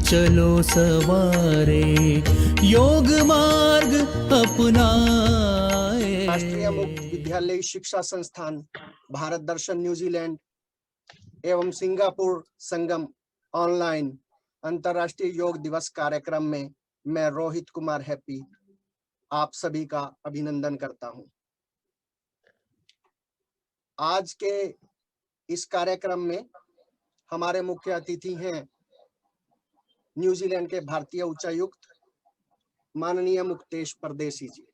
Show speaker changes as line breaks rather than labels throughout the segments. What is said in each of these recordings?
चलो सवारे योग मार्ग अपनाए।
राष्ट्रीय मुक्त विद्यालय शिक्षा संस्थान, भारत दर्शन न्यूजीलैंड एवं सिंगापुर संगम ऑनलाइन अंतर्राष्ट्रीय योग दिवस कार्यक्रम में मैं रोहित कुमार हैप्पी आप सभी का अभिनंदन करता हूं। आज के इस कार्यक्रम में हमारे मुख्य अतिथि हैं न्यूजीलैंड के भारतीय उच्चायुक्त माननीय मुक्तेश परदेसी जी।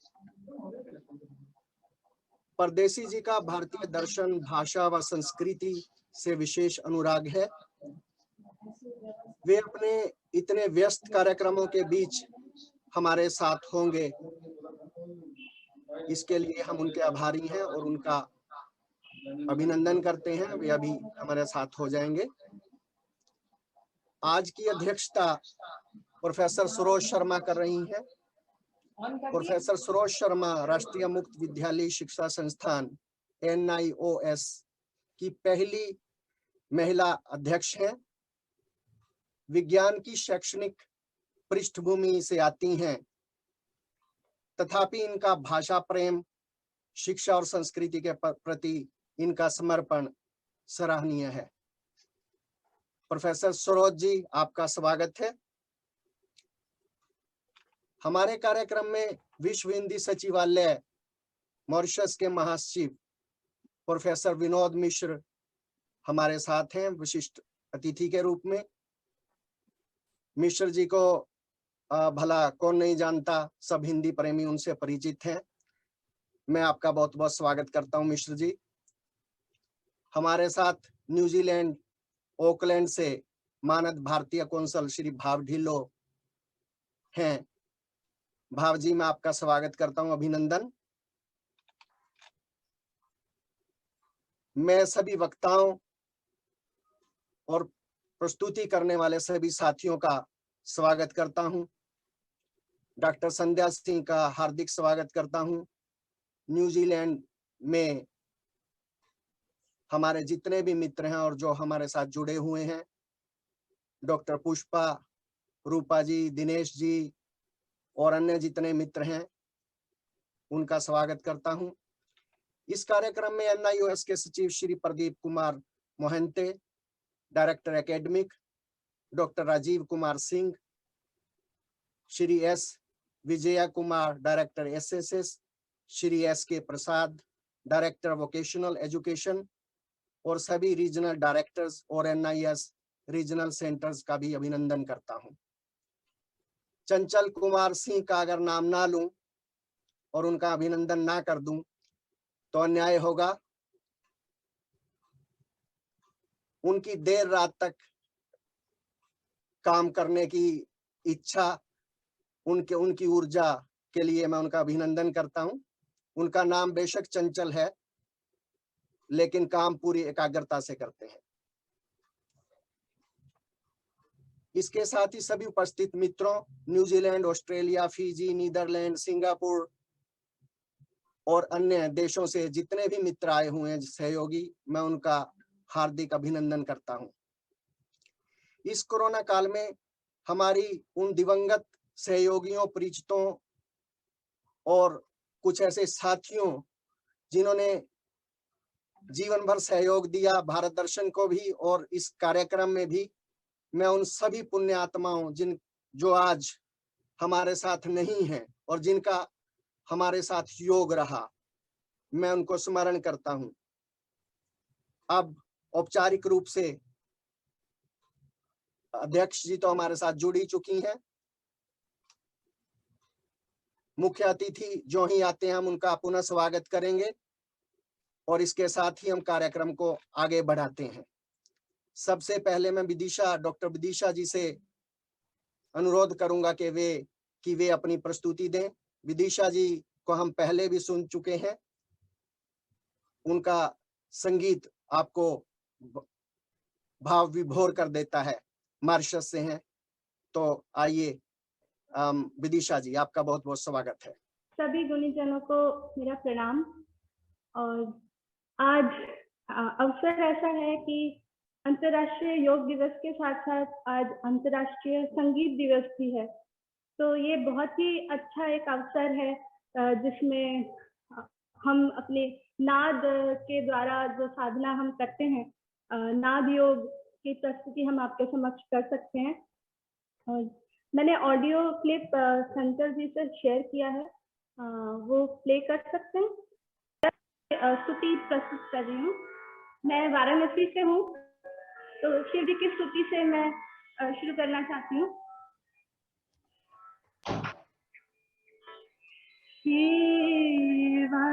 परदेसी जी का भारतीय दर्शन, भाषा व संस्कृति से विशेष अनुराग है। वे अपने इतने व्यस्त कार्यक्रमों के बीच हमारे साथ होंगे, इसके लिए हम उनके आभारी हैं और उनका अभिनंदन करते हैं। वे अभी हमारे साथ हो जाएंगे। आज की अध्यक्षता प्रोफेसर सरोज शर्मा कर रही हैं। प्रोफेसर सरोज शर्मा राष्ट्रीय मुक्त विद्यालय शिक्षा संस्थान NIOS की पहली महिला अध्यक्ष हैं। विज्ञान की शैक्षणिक पृष्ठभूमि से आती हैं, तथापि इनका भाषा प्रेम, शिक्षा और संस्कृति के प्रति इनका समर्पण सराहनीय है। प्रोफेसर सरोज जी, आपका स्वागत है। हमारे कार्यक्रम में विश्व हिंदी सचिवालय मॉरिशस के महासचिव प्रोफेसर विनोद मिश्र हमारे साथ हैं विशिष्ट अतिथि के रूप में। मिश्र जी को भला कौन नहीं जानता, सब हिंदी प्रेमी उनसे परिचित हैं। मैं आपका बहुत बहुत स्वागत करता हूं मिश्र जी। हमारे साथ न्यूजीलैंड ऑकलैंड से मानद भारतीय कौंसल श्री भाव ढिल्लो हैं। भाव जी, मैं आपका स्वागत करता हूं, अभिनंदन। मैं सभी वक्ताओं और प्रस्तुति करने वाले सभी साथियों का स्वागत करता हूं। डॉक्टर संध्या सिंह का हार्दिक स्वागत करता हूं। न्यूजीलैंड में हमारे जितने भी मित्र हैं और जो हमारे साथ जुड़े हुए हैं, डॉक्टर पुष्पा, रूपा जी, दिनेश जी और अन्य जितने मित्र हैं, उनका स्वागत करता हूं। इस कार्यक्रम में NIOS के सचिव Shri Pradeep Kumar Mohanty, director academic doctor Rajiv Kumar Singh, Shri S Vijaya Kumar, director SSS, Shri SK Prasad, director vocational education और सभी रीजनल डायरेक्टर्स और NIS रीजनल सेंटर्स का भी अभिनंदन करता हूं। चंचल कुमार सिंह का अगर नाम ना लूं और उनका अभिनंदन ना कर दूं तो अन्याय होगा। उनकी देर रात तक काम करने की इच्छा, उनकी ऊर्जा के लिए मैं उनका अभिनंदन करता हूं। उनका नाम बेशक चंचल है, लेकिन काम पूरी एकाग्रता से करते हैं। इसके साथ ही सभी उपस्थित मित्रों, New Zealand, Australia, Fiji, Netherlands, Singapore और अन्य देशों से जितने भी मित्र आए हुए हैं सहयोगी, मैं उनका हार्दिक अभिनंदन करता हूं। इस कोरोना काल में हमारी उन दिवंगत सहयोगियों, परिचितों और कुछ ऐसे साथियों जिन्होंने जीवन भर सहयोग दिया भारत दर्शन को भी और इस कार्यक्रम में भी, मैं उन सभी पुण्य आत्माओं जो आज हमारे साथ नहीं हैं और जिनका हमारे साथ योग रहा, मैं उनको स्मरण करता हूं। अब औपचारिक रूप से अध्यक्ष जी तो हमारे साथ जुड़ी चुकी हैं। मुख्य अतिथि जो ही आते हैं हम उनका पुनः स्वागत करेंगे और इसके साथ ही हम कार्यक्रम को आगे बढ़ाते हैं। सबसे पहले मैं डॉक्टर विदिशा जी से अनुरोध करूंगा कि वे अपनी प्रस्तुति दें। विदिशा जी को हम पहले भी सुन चुके हैं। उनका संगीत आपको भाव विभोर कर देता है। मॉरिशस से हैं, तो आइए विदिशा जी, आपका बहुत बहुत स्वागत है।
सभी गुणीजनों को मेरा प्रणाम। और आज अवसर ऐसा है कि अंतर्राष्ट्रीय योग दिवस के साथ साथ आज अंतर्राष्ट्रीय संगीत दिवस भी है। तो ये बहुत ही अच्छा एक अवसर है जिसमें हम अपने नाद के द्वारा जो साधना हम करते हैं, नाद योग की प्रस्तुति हम आपके समक्ष कर सकते हैं। और मैंने ऑडियो क्लिप शंकर जी से शेयर किया है, वो प्ले कर सकते हैं। स्तुति प्रस्तुत कर रही हूँ। मैं वाराणसी से हूँ, तो शिव जी की स्तुति से मैं शुरू करना चाहती हूँ। शिवा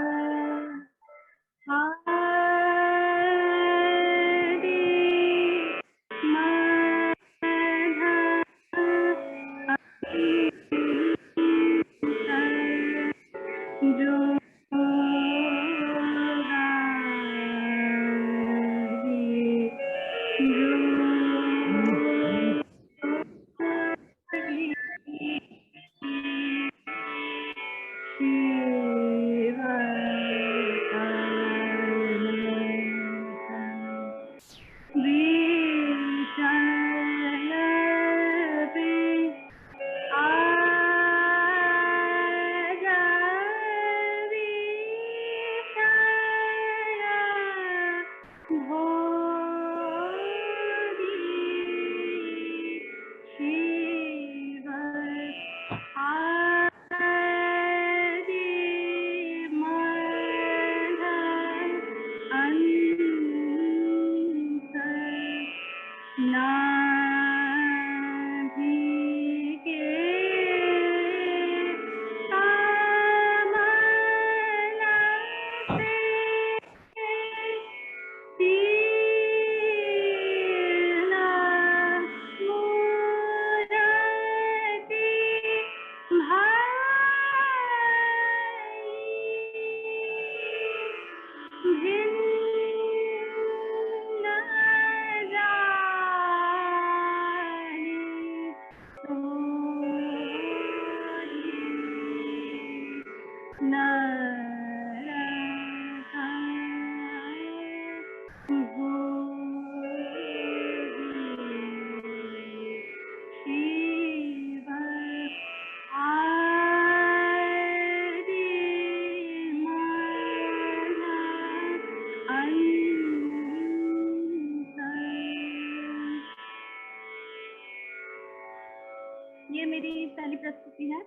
ये मेरी पहली प्रस्तुति है।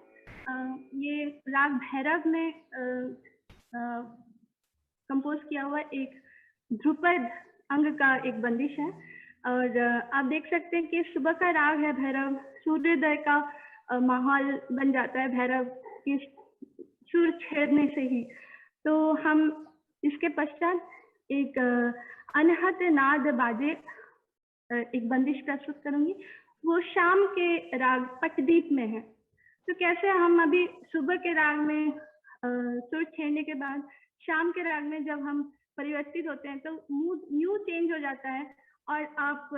ये राग भैरव में कंपोज किया हुआ एक ध्रुपद अंग का एक बंदिश है। और आप देख सकते हैं कि सुबह का राग है भैरव, सूर्योदय का माहौल बन जाता है भैरव की सुर छेड़ने से ही। तो हम इसके पश्चात एक अनहत नाद बाजे एक बंदिश प्रस्तुत करूंगी। वो शाम के राग पटदीप में है। तो कैसे हम अभी सुबह के राग में सुर छेड़ने के बाद शाम के राग में जब हम परिवर्तित होते हैं तो मूड न्यू चेंज हो जाता है। और आप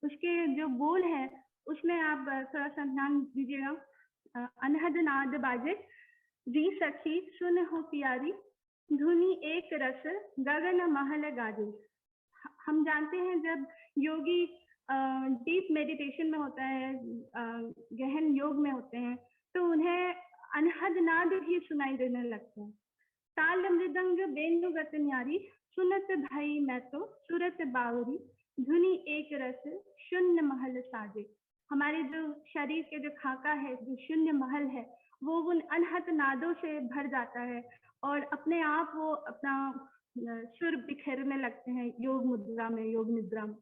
उसके जो बोल है उसमें आप थोड़ा सा ध्यान दीजिएगा। अनहद नाद बाजे री सखी सुन हो प्यारी, धुनी एक रस गगन महल गाजे। हम जानते हैं जब योगी डीप मेडिटेशन में होता है, गहन योग में होते हैं, तो उन्हें अनहद नाद भी सुनाई देने लगते हैं। ताल मृदंग बेनुगत न्यारी, सुनत भाई मैं तो सुरत बावरी, धुनी एक रस शून्य महल साजे। हमारे जो शरीर के जो खाका है, जो शून्य महल है, वो उन अनहद नादों से भर जाता है और अपने आप वो अपना सुर बिखेरने लगते हैं योग मुद्रा में, योग निद्रा में।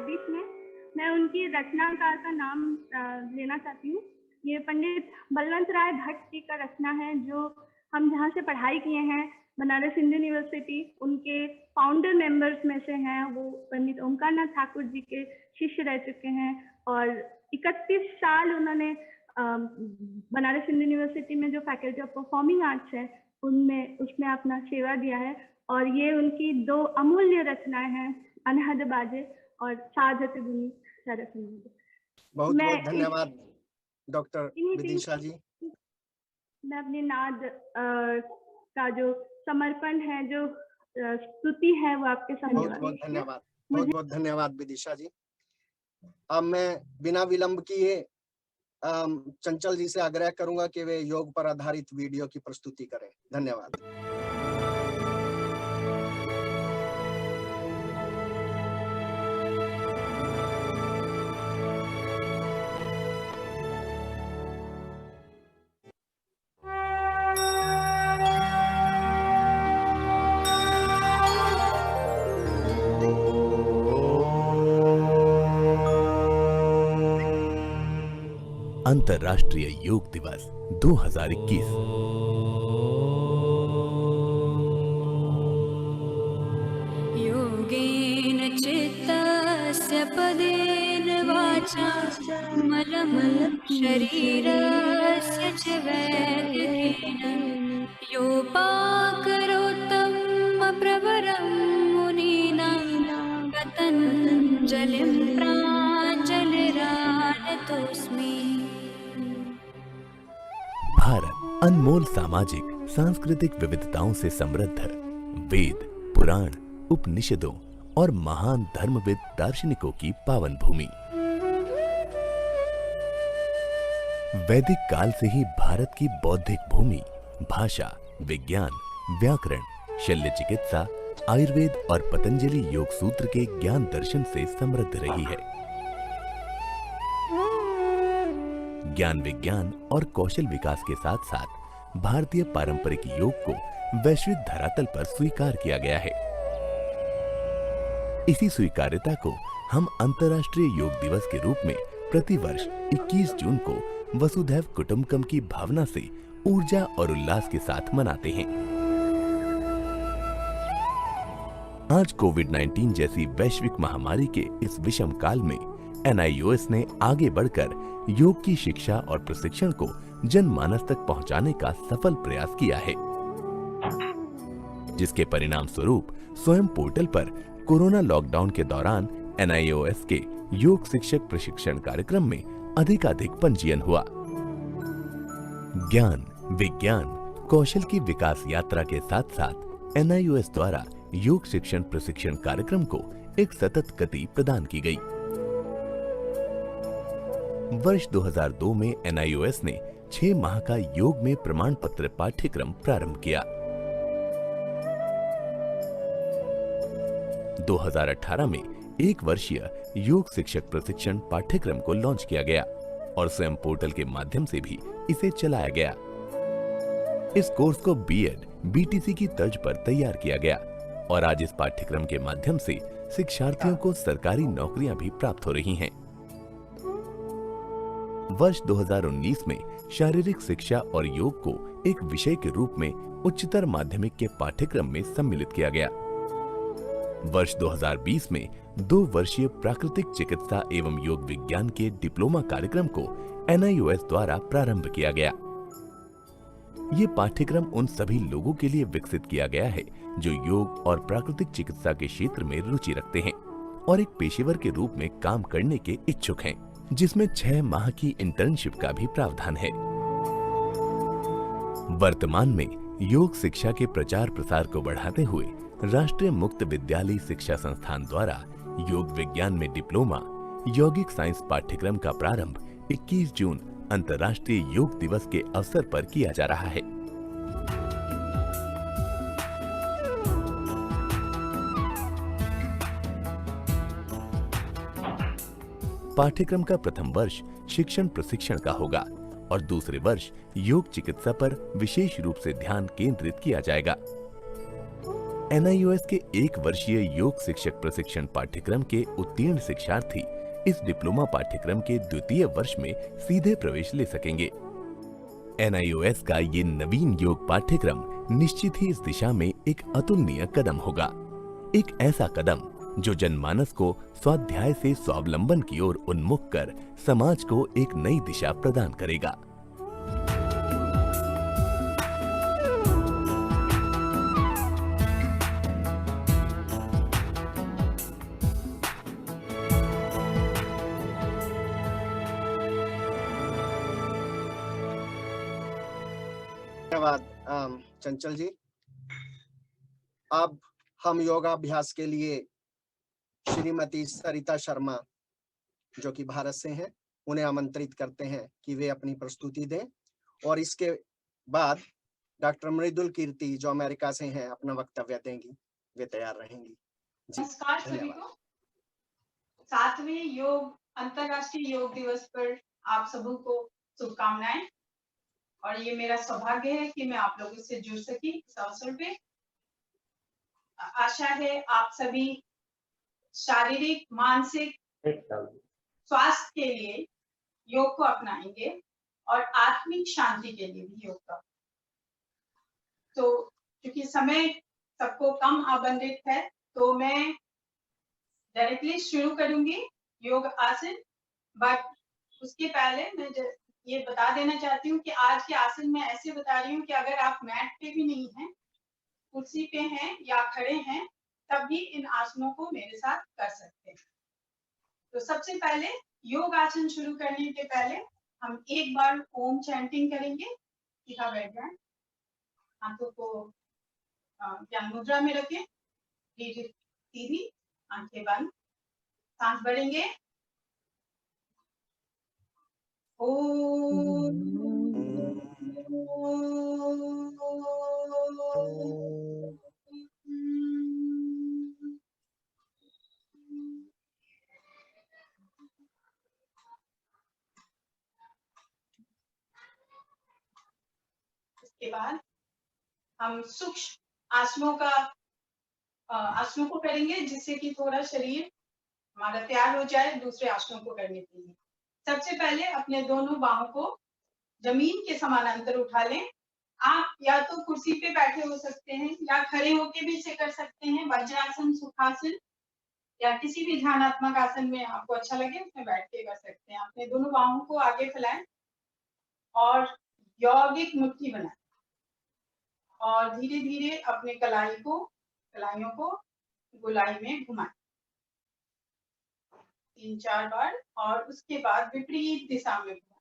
2024 में। मैं उनकी रचनाकार का नाम लेना चाहती हूँ। ये पंडित बलवंत राय भट्ट जी का रचना है, जो हम जहाँ से पढ़ाई किए हैं, बनारस हिंदू यूनिवर्सिटी, उनके फाउंडर मेंबर्स में से हैं। वो पंडित ओंकार नाथ ठाकुर जी के शिष्य रह चुके हैं और 31 साल उन्होंने बनारस हिंदू यूनिवर्सिटी में जो फैकल्टी ऑफ परफॉर्मिंग आर्ट्स है उसमें अपना सेवा दिया है। और ये उनकी 2 अमूल्य रचनाएं हैं, अनहद बाजे और साधत गुनी सरस।
बहुत बहुत धन्यवाद डॉक्टर विदिशा जी।
मैं अपने नाद का जो समर्पण है, जो स्तुति है, वो आपके सामने
बहुत बहुत धन्यवाद विदिशा जी। अब मैं बिना विलंब किए चंचल जी से आग्रह करूंगा कि वे योग पर आधारित वीडियो की प्रस्तुति करें। धन्यवाद।
अंतर्राष्ट्रीय योग दिवस 2021।
योगेन चित्तस्य पदेन वाचा मलं शरीरस्य च वैद्यकेन योपाकरोत्तम प्रवरं मुनीनां पतञ्जलिं प्राञ्जलिरानतोऽस्मि।
भारत अनमोल सामाजिक सांस्कृतिक विविधताओं से समृद्ध, वेद, पुराण, उपनिषदों और महान धर्मविद दार्शनिकों की पावन भूमि। वैदिक काल से ही भारत की बौद्धिक भूमि भाषा, विज्ञान, व्याकरण, शल्य चिकित्सा, आयुर्वेद और पतंजलि योग सूत्र के ज्ञान दर्शन से समृद्ध रही है। ज्ञान विज्ञान और कौशल विकास के साथ साथ भारतीय पारंपरिक योग को वैश्विक धरातल पर स्वीकार किया गया है। इसी स्वीकार्यता को हम अंतर्राष्ट्रीय योग दिवस के रूप में प्रतिवर्ष 21 जून को वसुधैव कुटुंबकम की भावना से ऊर्जा और उल्लास के साथ मनाते हैं। आज कोविड-19 जैसी वैश्विक महामारी के इस विषम काल में NIOS ने आगे बढ़कर योग की शिक्षा और प्रशिक्षण को जनमानस तक पहुंचाने का सफल प्रयास किया है, जिसके परिणाम स्वरूप स्वयं पोर्टल पर कोरोना लॉकडाउन के दौरान NIOS के योग शिक्षक प्रशिक्षण कार्यक्रम में अधिकाधिक पंजीयन हुआ। ज्ञान, विज्ञान, कौशल की विकास यात्रा के साथ साथ NIOS द्वारा योग शिक्षण प्रशिक्षण कार्यक्रम को एक सतत गति प्रदान की गई। वर्ष 2002 में NIOS ने 6 माह का योग में प्रमाण पत्र पाठ्यक्रम प्रारंभ किया। 2018 में 1 वर्षीय योग शिक्षक प्रशिक्षण पाठ्यक्रम को लॉन्च किया गया और स्वयं पोर्टल के माध्यम से भी इसे चलाया गया। इस कोर्स को B.Ed, BTC की तर्ज पर तैयार किया गया और आज इस पाठ्यक्रम के माध्यम से शिक्षार्थियों को सरकारी नौकरियां भी प्राप्त हो रही हैं। वर्ष 2019 में शारीरिक शिक्षा और योग को एक विषय के रूप में उच्चतर माध्यमिक के पाठ्यक्रम में सम्मिलित किया गया। वर्ष 2020 में 2 वर्षीय प्राकृतिक चिकित्सा एवं योग विज्ञान के डिप्लोमा कार्यक्रम को NIOS द्वारा प्रारंभ किया गया। ये पाठ्यक्रम उन सभी लोगों के लिए विकसित किया गया है जो योग और प्राकृतिक चिकित्सा के क्षेत्र में रुचि रखते हैं और एक पेशेवर के रूप में काम करने के इच्छुक हैं, जिसमें 6 माह की इंटर्नशिप का भी प्रावधान है। वर्तमान में योग शिक्षा के प्रचार प्रसार को बढ़ाते हुए राष्ट्रीय मुक्त विद्यालय शिक्षा संस्थान द्वारा योग विज्ञान में डिप्लोमा, यौगिक साइंस पाठ्यक्रम का प्रारंभ 21 जून अंतर्राष्ट्रीय योग दिवस के अवसर पर किया जा रहा है। पाठ्यक्रम का प्रथम वर्ष शिक्षण प्रशिक्षण का होगा और दूसरे वर्ष योग चिकित्सा पर विशेष रूप से ध्यान केंद्रित किया जाएगा। NIOS के 1 वर्षीय योग शिक्षक प्रशिक्षण पाठ्यक्रम के उत्तीर्ण शिक्षार्थी इस डिप्लोमा पाठ्यक्रम के द्वितीय वर्ष में सीधे प्रवेश ले सकेंगे। NIOS का ये नवीन योग पाठ्यक्रम निश्चित ही इस दिशा में एक अतुलनीय कदम होगा। एक ऐसा कदम जो जनमानस को स्वाध्याय से स्वावलंबन की ओर उन्मुख कर समाज को एक नई दिशा प्रदान करेगा।
धन्यवाद चंचल जी। अब हम योगाभ्यास के लिए श्रीमती सरिता शर्मा जो कि भारत से हैं, उन्हें आमंत्रित करते हैं कि वे अपनी प्रस्तुति दें, और इसके बाद डॉक्टर मृदुल कीर्ति जो अमेरिका से हैं अपना वक्तव्य देंगी। वे तैयार रहेंगी जी।
नमस्कार सभी
धन्यवाद।
को। 7वें योग अंतर्राष्ट्रीय योग दिवस पर आप सबों को शुभकामनाएं। और ये मेरा सौभाग्य है कि मैं आप लोगों से जुड़ सकी इस अवसर पे। आशा है आप सभी शारीरिक मानसिक स्वास्थ्य के लिए योग को अपनाएंगे और आत्मिक शांति के लिए भी योग का। तो क्योंकि समय सबको कम आवंटित है, तो मैं डायरेक्टली शुरू करूंगी योग आसन। बट उसके पहले मैं ये बता देना चाहती हूँ कि आज के आसन मैं ऐसे बता रही हूँ कि अगर आप मैट पे भी नहीं हैं, कुर्सी पे हैं या खड़े हैं, तब भी इन आसनों को मेरे साथ कर सकते हैं। तो सबसे पहले योग आसन शुरू करने के पहले हम एक बार ओम चैंटिंग करेंगे। सीधा बैठ जाएं, हाथों को ज्ञान मुद्रा में रखें, सीधी आंखें बंद, सांस भरेंगे। इसके बाद हम सूक्ष्म आसनों को करेंगे, जिससे कि थोड़ा शरीर हमारा तैयार हो जाए दूसरे आसनों को करने के लिए। सबसे पहले अपने दोनों बाहों को जमीन के समानांतर उठा लें। आप या तो कुर्सी पे बैठे हो सकते हैं या खड़े होके भी इसे कर सकते हैं। वज्रासन, सुखासन या किसी भी ध्यानात्मक आसन में आपको अच्छा लगे उसमें बैठ के कर सकते हैं। अपने दोनों बाहों को आगे फैलाएं और यौगिक मुट्ठी बनाएं और धीरे धीरे अपने कलाइयों को गोलाई में घुमाएं 3-4 बार, और उसके बाद विपरीत दिशा में घुमाएं।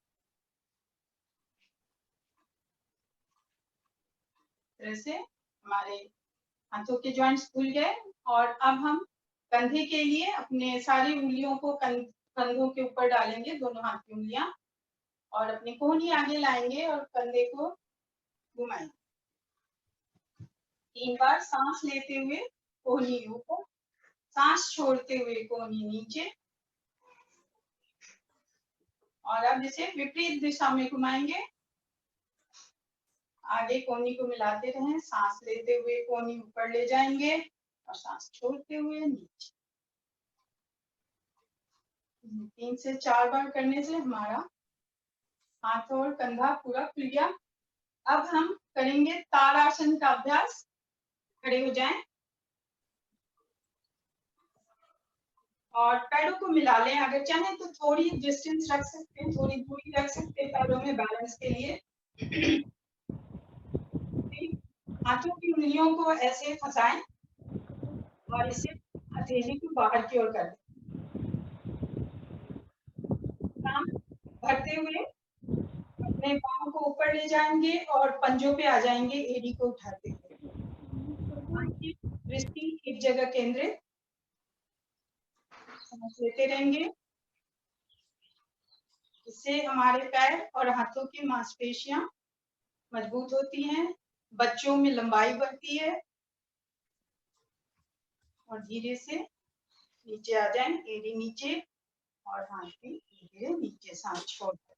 तरह से हमारे हाथों के जॉइंट्स खुल गए। और अब हम कंधे के लिए अपने सारी उंगलियों को कंधों के ऊपर डालेंगे, दोनों हाथ की उंगलियां, और अपनी कोहनी आगे लाएंगे और कंधे को घुमाएंगे 3 बार। सांस लेते हुए कोहनी ऊपर, सांस छोड़ते हुए कोहनी नीचे, और अब इसे विपरीत दिशा में घुमाएंगे। आगे कोहनी को मिलाते रहें, सांस लेते हुए कोहनी ऊपर ले जाएंगे और सांस छोड़ते हुए नीचे। 3 से 4 बार करने से हमारा हाथ और कंधा पूरा खुल गया। अब हम करेंगे ताड़ासन का अभ्यास। खड़े हो जाएं और पैरों को मिला लें। अगर चाहें तो थोड़ी डिस्टेंस रख सकते हैं, थोड़ी दूरी रख सकते हैं पैरों में बैलेंस के लिए। हाथों की उंगलियों को ऐसे फंसाएं और इसे हथेली को बाहर की ओर कर दें। सांस भरते हुए अपने पाँव को ऊपर ले जाएंगे और पंजों पे आ जाएंगे, एड़ी को उठाते हुए। दृष्टि एक जगह केंद्रित, सांस लेते रहेंगे। इससे हमारे पैर और हाथों की मांसपेशियां मजबूत होती हैं, बच्चों में लंबाई बढ़ती है। और धीरे से नीचे आ जाएं, एड़ी नीचे और हाथ भी धीरे नीचे, सांस छोड़कर।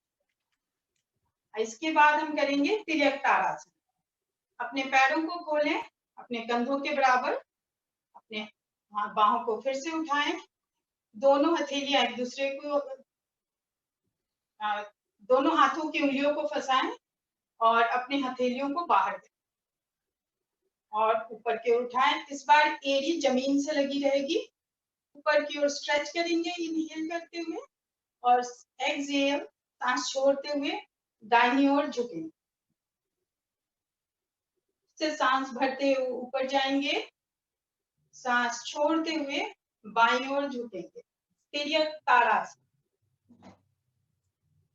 इसके बाद हम करेंगे तिर्यक ताड़ासन। अपने पैरों को खोलें, अपने कंधों के बराबर अपने बाहों को फिर से उठाएं, दोनों हथेलियां एक दूसरे को दोनों हाथों की उंगलियों को फंसाएं और अपने हथेलियों को बाहर दें और ऊपर की ओर उठाएं। इस बार एड़ी जमीन से लगी रहेगी, ऊपर की ओर स्ट्रेच करेंगे इनहेल करते हुए और एक्सहेल सांस छोड़ते हुए दाहिनी ओर झुकेंगे। से सांस भरते हुए ऊपर जाएंगे, सांस छोड़ते हुए बाईं ओर झुकेंगे। तिर्यक ताड़ासन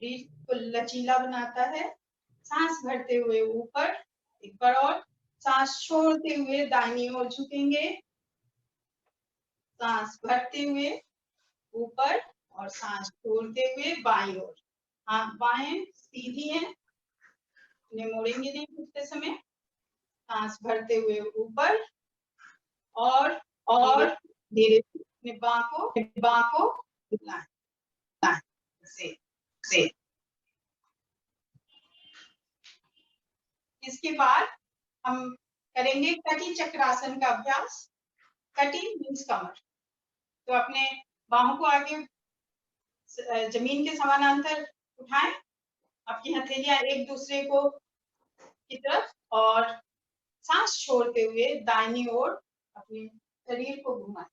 शरीर को लचीला बनाता है। सांस भरते हुए ऊपर, एक बार और सांस छोड़ते हुए दाहिनी ओर झुकेंगे, सांस भरते हुए ऊपर और सांस छोड़ते हुए बाईं ओर। हाथ बाएं सीधी हैं, उन्हें मोड़ेंगे नहीं घुटते समय। सांस भरते हुए ऊपर और धीरे अपने बाँ को लाएं से। इसके बाद हम करेंगे कटी चक्रासन का अभ्यास। कटी मीन्स कमर, तो अपने बाहों को आगे जमीन के समानांतर उठाएं, आपकी हथेलियां एक दूसरे को की तरफ और सांस छोड़ते हुए दाहिनी ओर अपने शरीर को घुमाएं।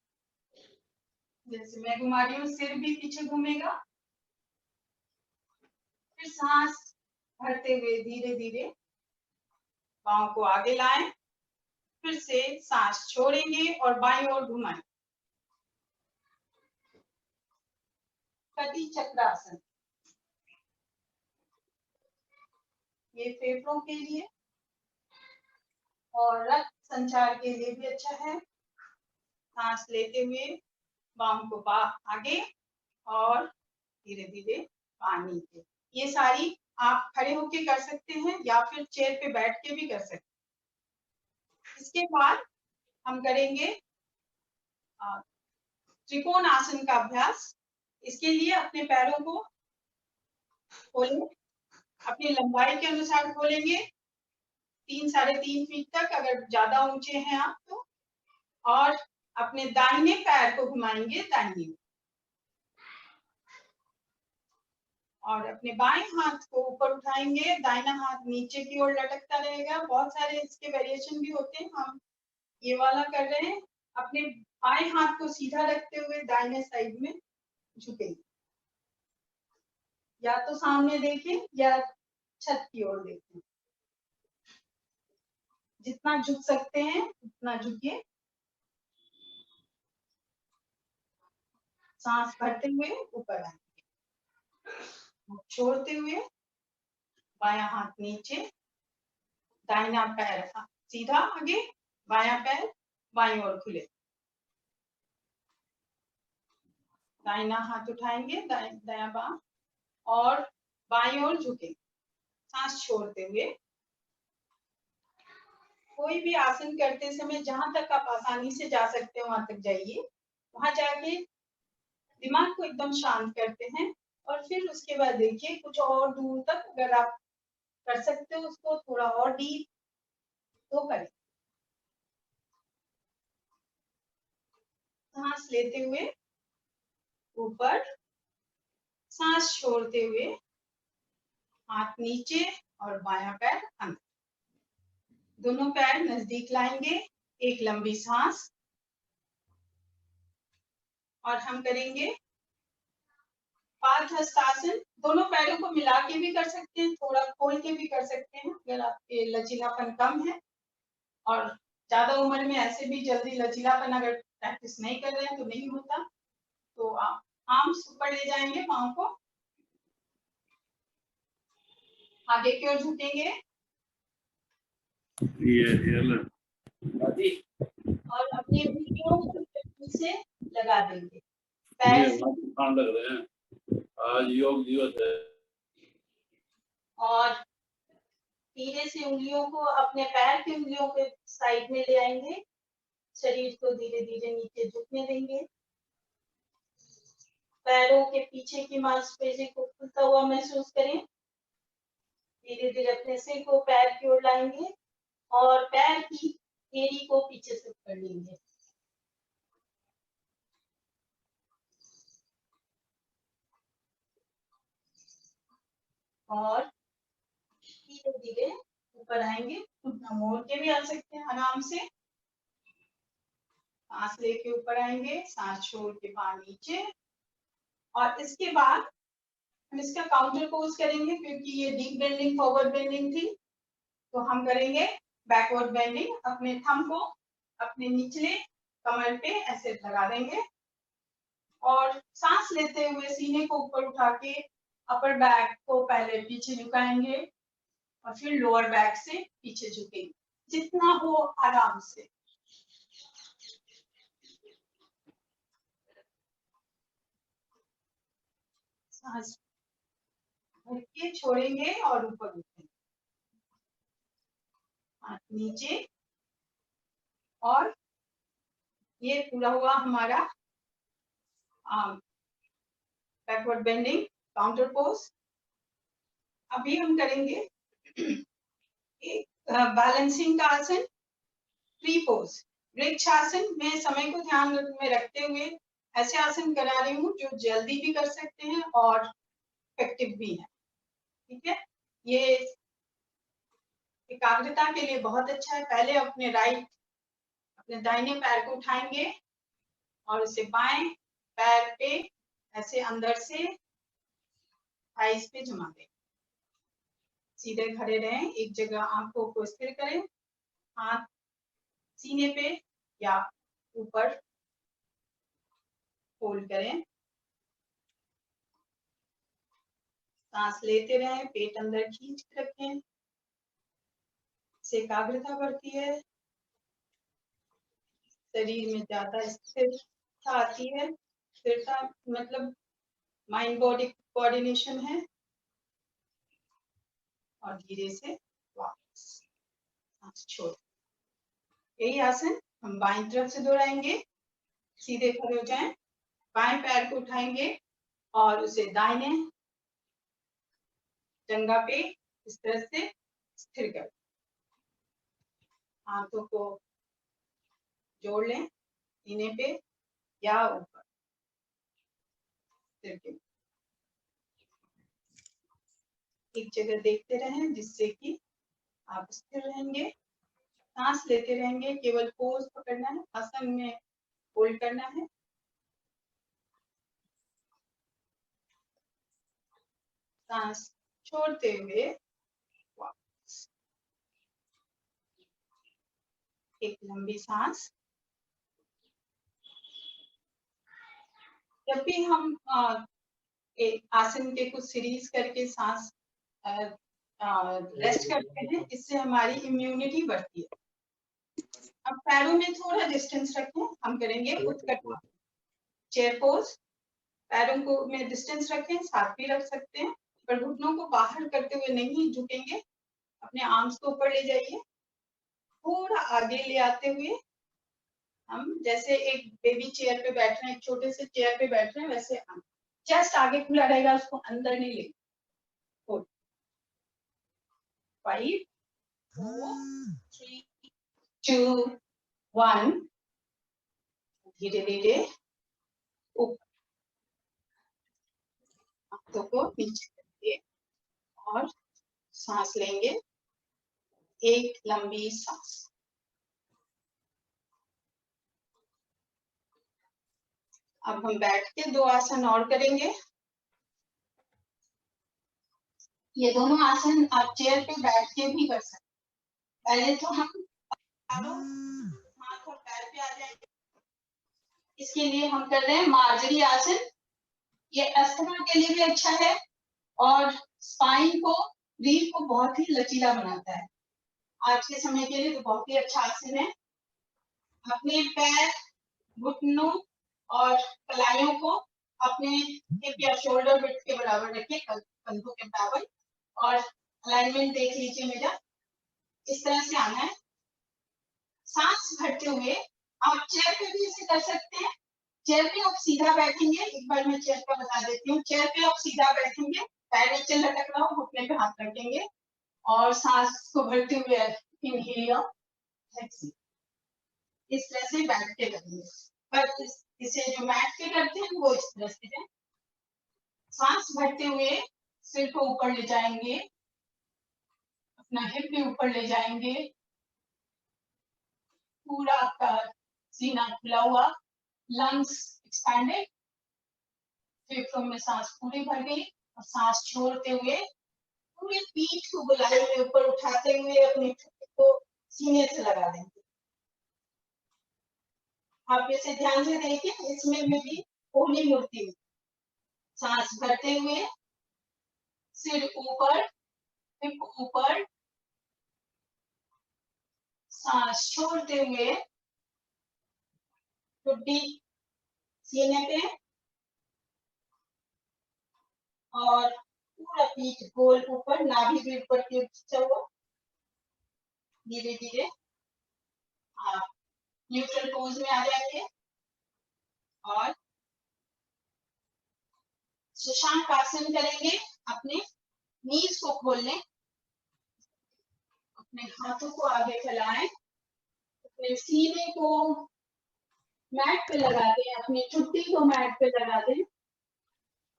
जैसे मैं घुमा रही हूँ, सिर भी पीछे घूमेगा। फिर सांस भरते हुए धीरे धीरे पाँव को आगे लाएं, फिर से सांस छोड़ेंगे और बाईं ओर घुमाएं। कटी चक्रासन, ये फेफड़ों के लिए और रक्त संचार के लिए भी अच्छा है। सांस लेते हुए बाहों को आगे और धीरे धीरे पानी पे। ये सारी आप खड़े होके कर सकते हैं या फिर चेयर पे बैठ के भी कर सकते हैं। इसके बाद हम करेंगे त्रिकोण आसन का अभ्यास। इसके लिए अपने पैरों को खोलें, अपनी लंबाई के अनुसार खोलेंगे 3-3.5 फीट तक, अगर ज्यादा ऊंचे हैं आप तो। और अपने दाहिने पैर को घुमाएंगे दाहिनी ओर और अपने बाएं हाथ को ऊपर उठाएंगे, दाहिना हाथ नीचे की ओर लटकता रहेगा। बहुत सारे इसके वेरिएशन भी होते हैं, हम ये वाला कर रहे हैं। अपने बाएं हाथ को सीधा रखते हुए दाहिने साइड में झुकेंगे, या तो सामने देखें या छत की ओर देखें। जितना झुक सकते हैं उतना झुकिए। सांस भरते हुए ऊपर आएंगे, छोड़ते हुए बायां हाथ नीचे, दाहिना पैर सीधा आगे, बायां पैर बाईं ओर खुले। दाहिना हाथ उठाएंगे, दायां बांह और बाईं ओर झुकेंगे, सांस छोड़ते हुए। कोई भी आसन करते समय जहां तक आप आसानी से जा सकते हैं वहां तक जाइए। वहां जाके दिमाग को एकदम शांत करते हैं और फिर उसके बाद देखिए कुछ और दूर तक अगर आप कर सकते हो उसको थोड़ा और डीप तो करें। सांस लेते हुए ऊपर, सांस छोड़ते हुए हाथ नीचे और बायां पैर अंदर। दोनों पैर नजदीक लाएंगे, एक लंबी सांस और हम करेंगे पादहस्तासन। दोनों पैरों को मिला के भी कर सकते हैं, थोड़ा खोल के भी कर सकते हैं अगर आपके लचीलापन कम है। और ज्यादा उम्र में ऐसे भी जल्दी लचीलापन अगर प्रैक्टिस नहीं कर रहे हैं तो नहीं होता। तो आप आर्म्स ऊपर ले जाएंगे, पाँव को आगे की ओर झुकेंगे और अपनी उंगलियों को पीछे लगा देंगे। पैर
लग रहे हैं, आज योग दिवस है।
और धीरे से उंगलियों को अपने पैर की उंगलियों के साइड में ले आएंगे, शरीर को धीरे धीरे नीचे झुकने देंगे। पैरों के पीछे की मांसपेशी को खुलता हुआ महसूस करें। धीरे धीरे अपने सिर को पैर की ओर लाएंगे और पैर की एड़ी को पीछे से पकड़ लेंगे। और धीरे धीरे ऊपर आएंगे, घुटना मोड़ के भी आ सकते हैं आराम से। सांस लेके ऊपर आएंगे, सांस छोड़ के पाँव नीचे। और इसके बाद हम इसका काउंटर पोज करेंगे, क्योंकि ये डीप बेंडिंग फॉरवर्ड बेंडिंग थी, तो हम करेंगे बैकवर्ड बेंडिंग। अपने थंब को अपने निचले कमर पे ऐसे लगा देंगे और सांस लेते हुए सीने को ऊपर उठा के अपर बैक को पहले पीछे झुकाएंगे और फिर लोअर बैक से पीछे झुकेंगे, जितना हो आराम से। सांस भर के छोड़ेंगे और ऊपर उठेंगे, हाथ नीचे। और ये पूरा हुआ हमारा बैकवर्ड बेंडिंग काउंटर पोज। अभी हम करेंगे एक बैलेंसिंग का आसन, फ्री पोज, वृक्षासन। मैं समय को ध्यान में रखते हुए ऐसे आसन करा रही हूँ जो जल्दी भी कर सकते हैं और इफेक्टिव भी है। ठीक है, ये एकाग्रता के लिए बहुत अच्छा है। पहले अपने दाहिने पैर को उठाएंगे और उसे बाएं पैर पे ऐसे अंदर से थाइस पे जमा दें। सीधे खड़े रहें, एक जगह आंखों को स्थिर करें, हाथ सीने पे या ऊपर फोल्ड करें। सांस लेते रहें, पेट अंदर खींच के रखें, से एकाग्रता बढ़ती है, शरीर में ज्यादा स्थिरता आती है। स्थिरता मतलब माइंड बॉडी कोऑर्डिनेशन है। और धीरे से वापस सांस छोड़। यही आसन हम बाईं तरफ से दोहराएंगे। सीधे खड़े हो जाएं, बाएं पैर को उठाएंगे और उसे दाहिने जंघा पे इस तरह से स्थिर कर, हाथों को जोड़ लें सीने पे या ऊपर। एक जगह देखते रहें जिससे कि आप स्थिर रहेंगे। सांस लेते रहेंगे, केवल पोज पकड़ना है, आसन में होल्ड करना है। सांस छोड़ते हुए वापस एक लंबी सांस। जब भी हम एक आसन के कुछ सीरीज करके सांस रेस्ट करते हैं, इससे हमारी इम्यूनिटी बढ़ती है। अब पैरों में थोड़ा डिस्टेंस रखें, हम करेंगे उत्कट चेयर पोज। पैरों को में डिस्टेंस रखें, साथ भी रख सकते हैं, पर घुटनों को बाहर करते हुए नहीं झुकेंगे। अपने आर्म्स को ऊपर ले जाइए, थोड़ा आगे ले आते हुए हम जैसे एक बेबी चेयर पे बैठ रहे हैं, एक छोटे से चेयर पे बैठ रहे हैं, वैसे हम चेस्ट आगे खुला रहेगा, उसको अंदर नहीं ले। 5 4 3 2 1। धीरे धीरे ऊपर, हाथों को नीचे करके और सांस लेंगे, एक लंबी सांस। अब हम बैठ के 2 आसन और करेंगे। ये दोनों आसन आप चेयर पे बैठ के भी कर सकते हैं। पहले तो हम हाथ और पैर पे आ जाएंगे। इसके लिए हम कर रहे हैं मार्जरी आसन। ये अस्थमा के लिए भी अच्छा है और स्पाइन को, रीढ़ को बहुत ही लचीला बनाता है। आज के समय के लिए तो बहुत ही अच्छा आसन है। अपने पैर, घुटनों और कलाइयों को अपने हिप या शोल्डर विड्थ के बराबर रखिए, कंधों के बराबर, और अलाइनमेंट देख लीजिए मेरा। इस तरह से आना है। सांस भरते हुए आप चेयर पे भी इसे कर सकते हैं। चेयर पे आप सीधा बैठेंगे, एक बार मैं चेयर का बता देती हूँ। चेयर पे आप सीधा बैठेंगे, पैर नीचे लटक रहा हो, घुटने पे हाथ रखेंगे और सांस को भरते हुए इनहेल एक्सहेल। इस तरह से बैठ के करेंगे, पर इसे जो बैठ के करते हैं वो इस तरह से है। सांस भरते हुए सिर को ऊपर ले जाएंगे, अपना हिप भी ऊपर ले जाएंगे, पूरा आपका सीना खुला हुआ, लंग्स एक्सपैंडेड, फेफड़ों में सांस पूरी भर गई, और सांस छोड़ते हुए पूरे पीठ को बुलाए हुए ऊपर उठाते हुए अपनी ठुड्डी को सीने से लगा देंगे। आप इसे ध्यान से देखिए, इसमें भी कोहनी मूर्ति में सांस भरते हुए सिर ऊपर, हिप ऊपर, सांस छोड़ते हुए ठुड्डी सीने पे, और पूरा पीठ गोल ऊपर, नाभि भी ऊपर की ओर खींचा हुआ। धीरे धीरे आप न्यूट्रल पोज में आ जाएंगे और शशांक आसन करेंगे। अपने नीज को खोल लें, अपने हाथों को आगे फैलाएं, अपने सीने को मैट पे लगा दें, अपनी ठुड्डी को मैट पे लगा दें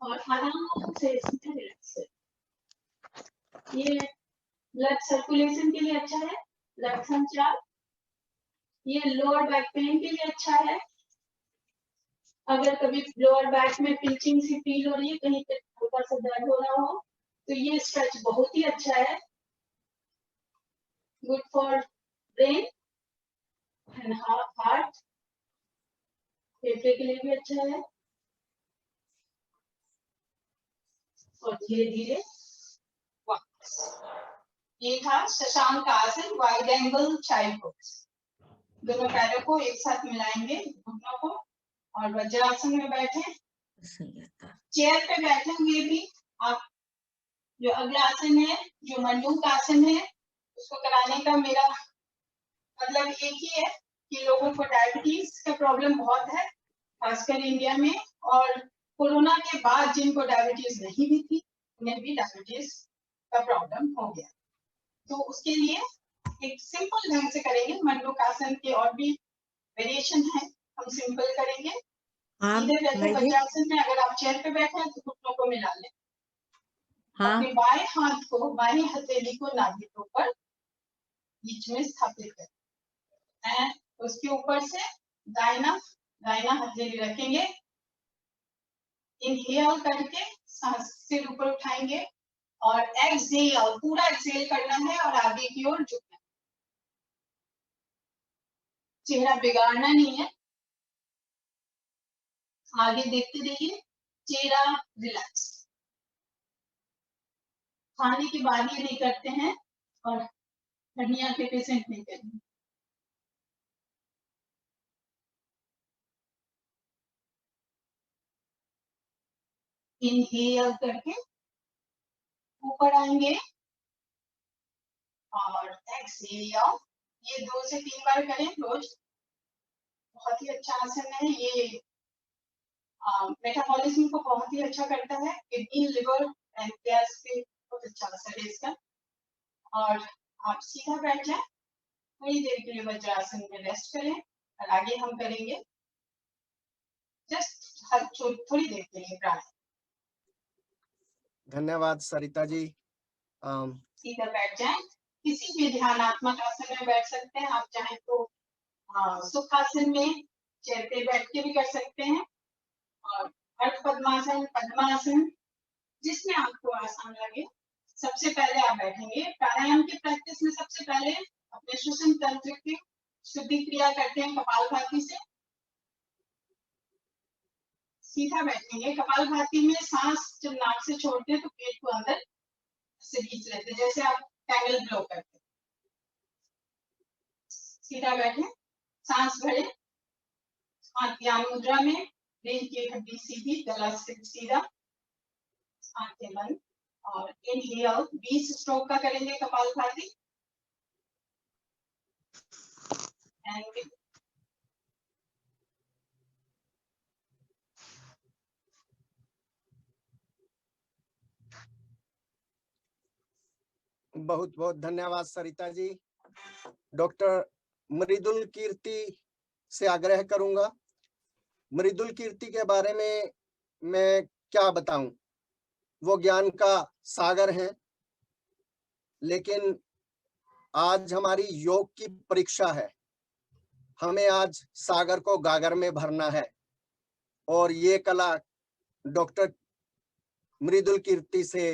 और आराम से इसमें रिलैक्स करें। ये ब्लड सर्कुलेशन के लिए अच्छा है, ब्लड संचार। ये लोअर बैक पेन के लिए अच्छा है। अगर कभी लोअर बैक में पिंचिंग सी फील हो रही है, कहीं पे हल्का सा दर्द हो रहा हो, तो ये स्ट्रेच बहुत ही अच्छा है। Good for brain and heart, फेफड़े के लिए भी अच्छा है। और धीरे धीरे वापस। ये था शशांक आसन, वाइड एंगल चाइल्ड पोज। दोनों पैरों को एक साथ मिलाएंगे, घुटनों को, और वज्रासन में बैठे। चेयर पे बैठे हुए भी आप जो अगला आसन है, जो मंडूक आसन है, उसको कराने का मेरा मतलब एक ही है कि लोगों को डायबिटीज का प्रॉब्लम बहुत है, खासकर इंडिया में, और कोरोना के बाद जिनको डायबिटीज नहीं भी थी उन्हें भी डायबिटीज का प्रॉब्लम हो गया। तो उसके लिए एक सिंपल ढंग से करेंगे। मंडूक आसन के और भी वेरिएशन है, हम सिंपल करेंगे। सीधे बैठे वज्रासन में अगर आप चेयर पे बैठे हैं तो घुटनों को मिला लें। अपने बाएं हाथ को, बाएं हथेली को नाभि के ऊपर बीच में स्थापित करें, उसके ऊपर से दाहिना हथेली रखेंगे। इनहेल करके सांस सिर ऊपर उठाएंगे और एक्सहेल, पूरा एक्सहेल करना है और आगे की ओर झुकना है। चेहरा बिगाड़ना नहीं है, आगे देखते रहिए, चेहरा रिलैक्स। खाने के बाद ये नहीं करते हैं और हड्डियां के पेशेंट नहीं करेंगे। इनहेल करके ऊपर आएंगे और एक्सहेल, ये 2 से 3 बार करें रोज। बहुत ही अच्छा आसन है ये, मेटाबॉलिज्म को बहुत ही अच्छा करता है, किडनी, लिवर, पैनक्रियास पे बहुत अच्छा असर है इसका। और आप सीधा बैठ जाएं, थोड़ी देर के लिए वज्रासन में रेस्ट करें, और आगे हम करेंगे जस्ट थोड़ी देर के लिए प्राणायाम।
धन्यवाद सरिता जी।
सीधा बैठ जाएं, किसी भी ध्यानात्मक आसन में बैठ सकते हैं। आप चाहें तो सुखासन में चेयर पे बैठ के भी कर सकते हैं, और अर्ध पद्मासन, पद्मासन, जिसमें आपको आसान लगे। सबसे पहले आप बैठेंगे। प्राणायाम की प्रैक्टिस में सबसे पहले अपने श्वसन तंत्र की शुद्धि क्रिया करते हैं कपालभाति से। सीधा बैठेंगे, कपालभाति में सांस जब नाक से छोड़ते हैं तो पेट को अंदर से खींच लेते हैं, जैसे आप कैंडल ब्लो करते हैं। सीधा बैठे, सांस भरे, ज्ञान मुद्रा में, रीढ़ की हड्डी सीधी, गला सीधा, आंखें बंद, और इनहेल 20 स्ट्रोक का करेंगे कपालभाति।
बहुत बहुत धन्यवाद सरिता जी। डॉक्टर मृदुल कीर्ति से आग्रह करूंगा। मृदुल कीर्ति के बारे में मैं क्या बताऊं, वो ज्ञान का सागर है, लेकिन आज हमारी योग की परीक्षा है। हमें आज सागर को गागर में भरना है और ये कला डॉक्टर मृदुल कीर्ति से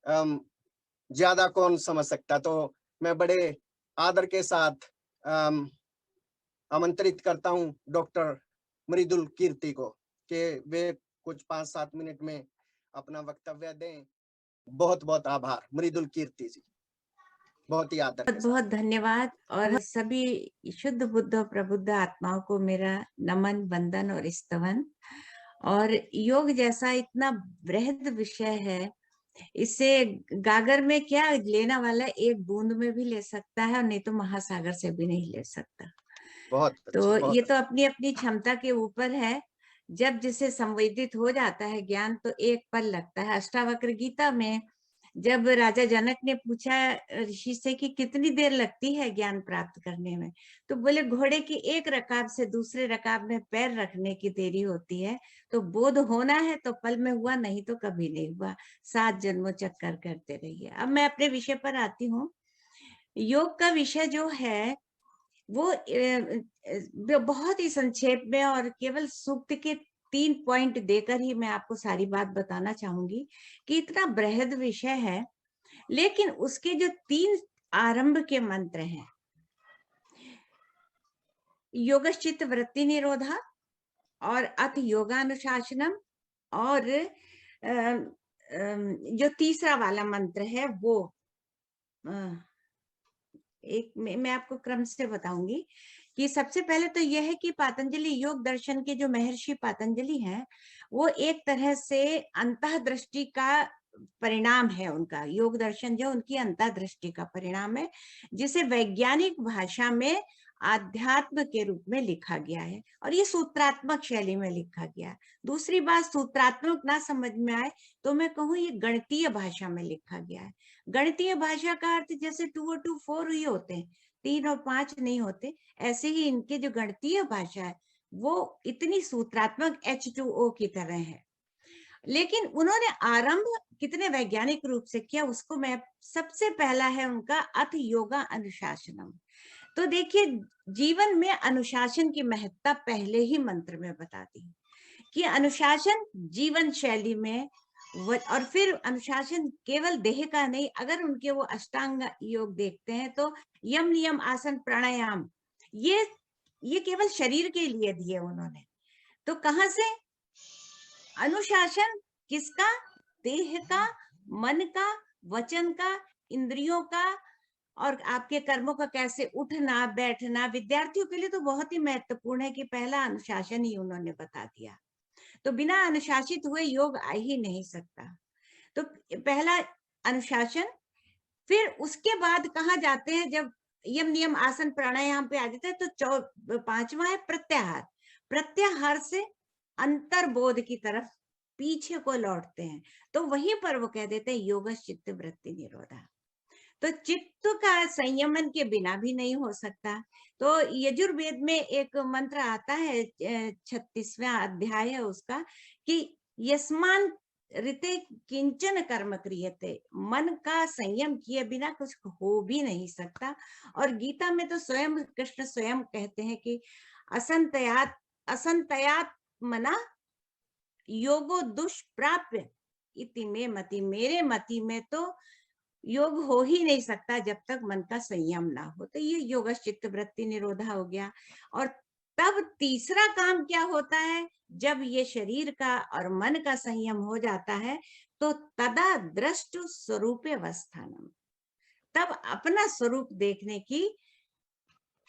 ज्यादा कौन समझ सकता। तो मैं बड़े आदर के साथ आमंत्रित करता हूं डॉक्टर मृदुल कीर्ति को कि वे कुछ 5-7 मिनट में अपना वक्तव्य दें। बहुत बहुत आभार मृदुल कीर्ति जी, बहुत ही आदर के
बहुत
साथ।
बहुत धन्यवाद। और सभी शुद्ध बुद्ध और प्रबुद्ध आत्माओं को मेरा नमन, वंदन और स्तवन। और योग जैसा इतना बृहद विषय है, इससे गागर में क्या लेना वाला एक बूंद में भी ले सकता है और नहीं तो महासागर से भी नहीं ले सकता।
बहुत
तो ये तो अपनी अपनी क्षमता के ऊपर है। जब जिसे संवेदित हो जाता है ज्ञान तो एक पल लगता है। अष्टावक्र गीता में जब राजा जनक ने पूछा ऋषि से कि कितनी देर लगती है ज्ञान प्राप्त करने में, तो बोले घोड़े की एक रकाब से दूसरे रकाब में पैर रखने की देरी होती है। तो बोध होना है तो पल में हुआ, नहीं तो कभी नहीं हुआ। 7 जन्मों चक्कर करते रहिए। अब मैं अपने विषय पर आती हूँ। योग का विषय जो है वो बहुत ही संक्षेप में और केवल सूक्त के 3 पॉइंट देकर ही मैं आपको सारी बात बताना चाहूंगी कि इतना बृहद विषय है, लेकिन उसके जो 3 आरंभ के मंत्र हैं, योगश्चित्त वृत्ति निरोधा और अथ योगानुशासनम, और जो तीसरा वाला मंत्र है वो एक मैं आपको क्रम से बताऊंगी कि सबसे पहले तो यह है कि पातंजलि योग दर्शन के जो महर्षि पातंजलि हैं वो एक तरह से अंतःदृष्टि का परिणाम है। उनका योग दर्शन जो उनकी अंतःदृष्टि का परिणाम है, जिसे वैज्ञानिक भाषा में आध्यात्म के रूप में लिखा गया है और ये सूत्रात्मक शैली में लिखा गया है। दूसरी बात, सूत्रात्मक ना समझ में आए तो मैं कहूँ ये गणितीय भाषा में लिखा गया है। गणितीय भाषा का अर्थ जैसे 2 और 2 4 ही होते हैं, 3 और 5 नहीं होते, ऐसे ही इनके जो गणितीय भाषा है वो इतनी सूत्रात्मक H2O की तरह है। लेकिन उन्होंने आरंभ कितने वैज्ञानिक रूप से किया उसको मैं, सबसे पहला है उनका अथ योगा अनुशासनम। तो देखिए जीवन में अनुशासन की महत्ता पहले ही मंत्र में बता दी कि अनुशासन जीवन शैली में, और फिर अनुशासन केवल देह का नहीं, अगर उनके वो अष्टांग योग देखते हैं तो यम नियम आसन प्राणायाम ये केवल शरीर के लिए दिए उन्होंने। तो कहां से अनुशासन किसका? देह का, मन का, वचन का, इंद्रियों का और आपके कर्मों का कैसे उठना बैठना। विद्यार्थियों के लिए तो बहुत ही महत्वपूर्ण है कि पहला अनुशासन ही उन्होंने बता दिया। तो बिना अनुशासित हुए योग आ ही नहीं सकता। तो पहला अनुशासन, फिर उसके बाद कहाँ जाते हैं जब यम नियम आसन प्राणायाम पे आ जाता है तो 5वां है प्रत्याहार। प्रत्याहार से अंतर्बोध की तरफ पीछे को लौटते हैं, तो वहीं पर वो कह देते हैं योगश्चित्त वृत्ति निरोधा। तो चित्त का संयमन के बिना भी नहीं हो सकता। तो यजुर्वेद में एक मंत्र आता है 36वां अध्याय है उसका कि यस्मान ऋते किंचन कर्म क्रियते, मन का संयम किए बिना कुछ हो भी नहीं सकता। और गीता में तो स्वयं कृष्ण स्वयं कहते हैं कि असंतयात मना योगो दुष्प्राप्य इति में मति, मेरे मति में तो योग हो ही नहीं सकता जब तक मन का संयम ना हो। तो ये योगश्चित्त वृत्ति निरोधा हो गया। और तब तीसरा काम क्या होता है, जब ये शरीर का और मन का संयम हो जाता है तो तदा दृष्टु स्वरूपे अवस्थानम, तब अपना स्वरूप देखने की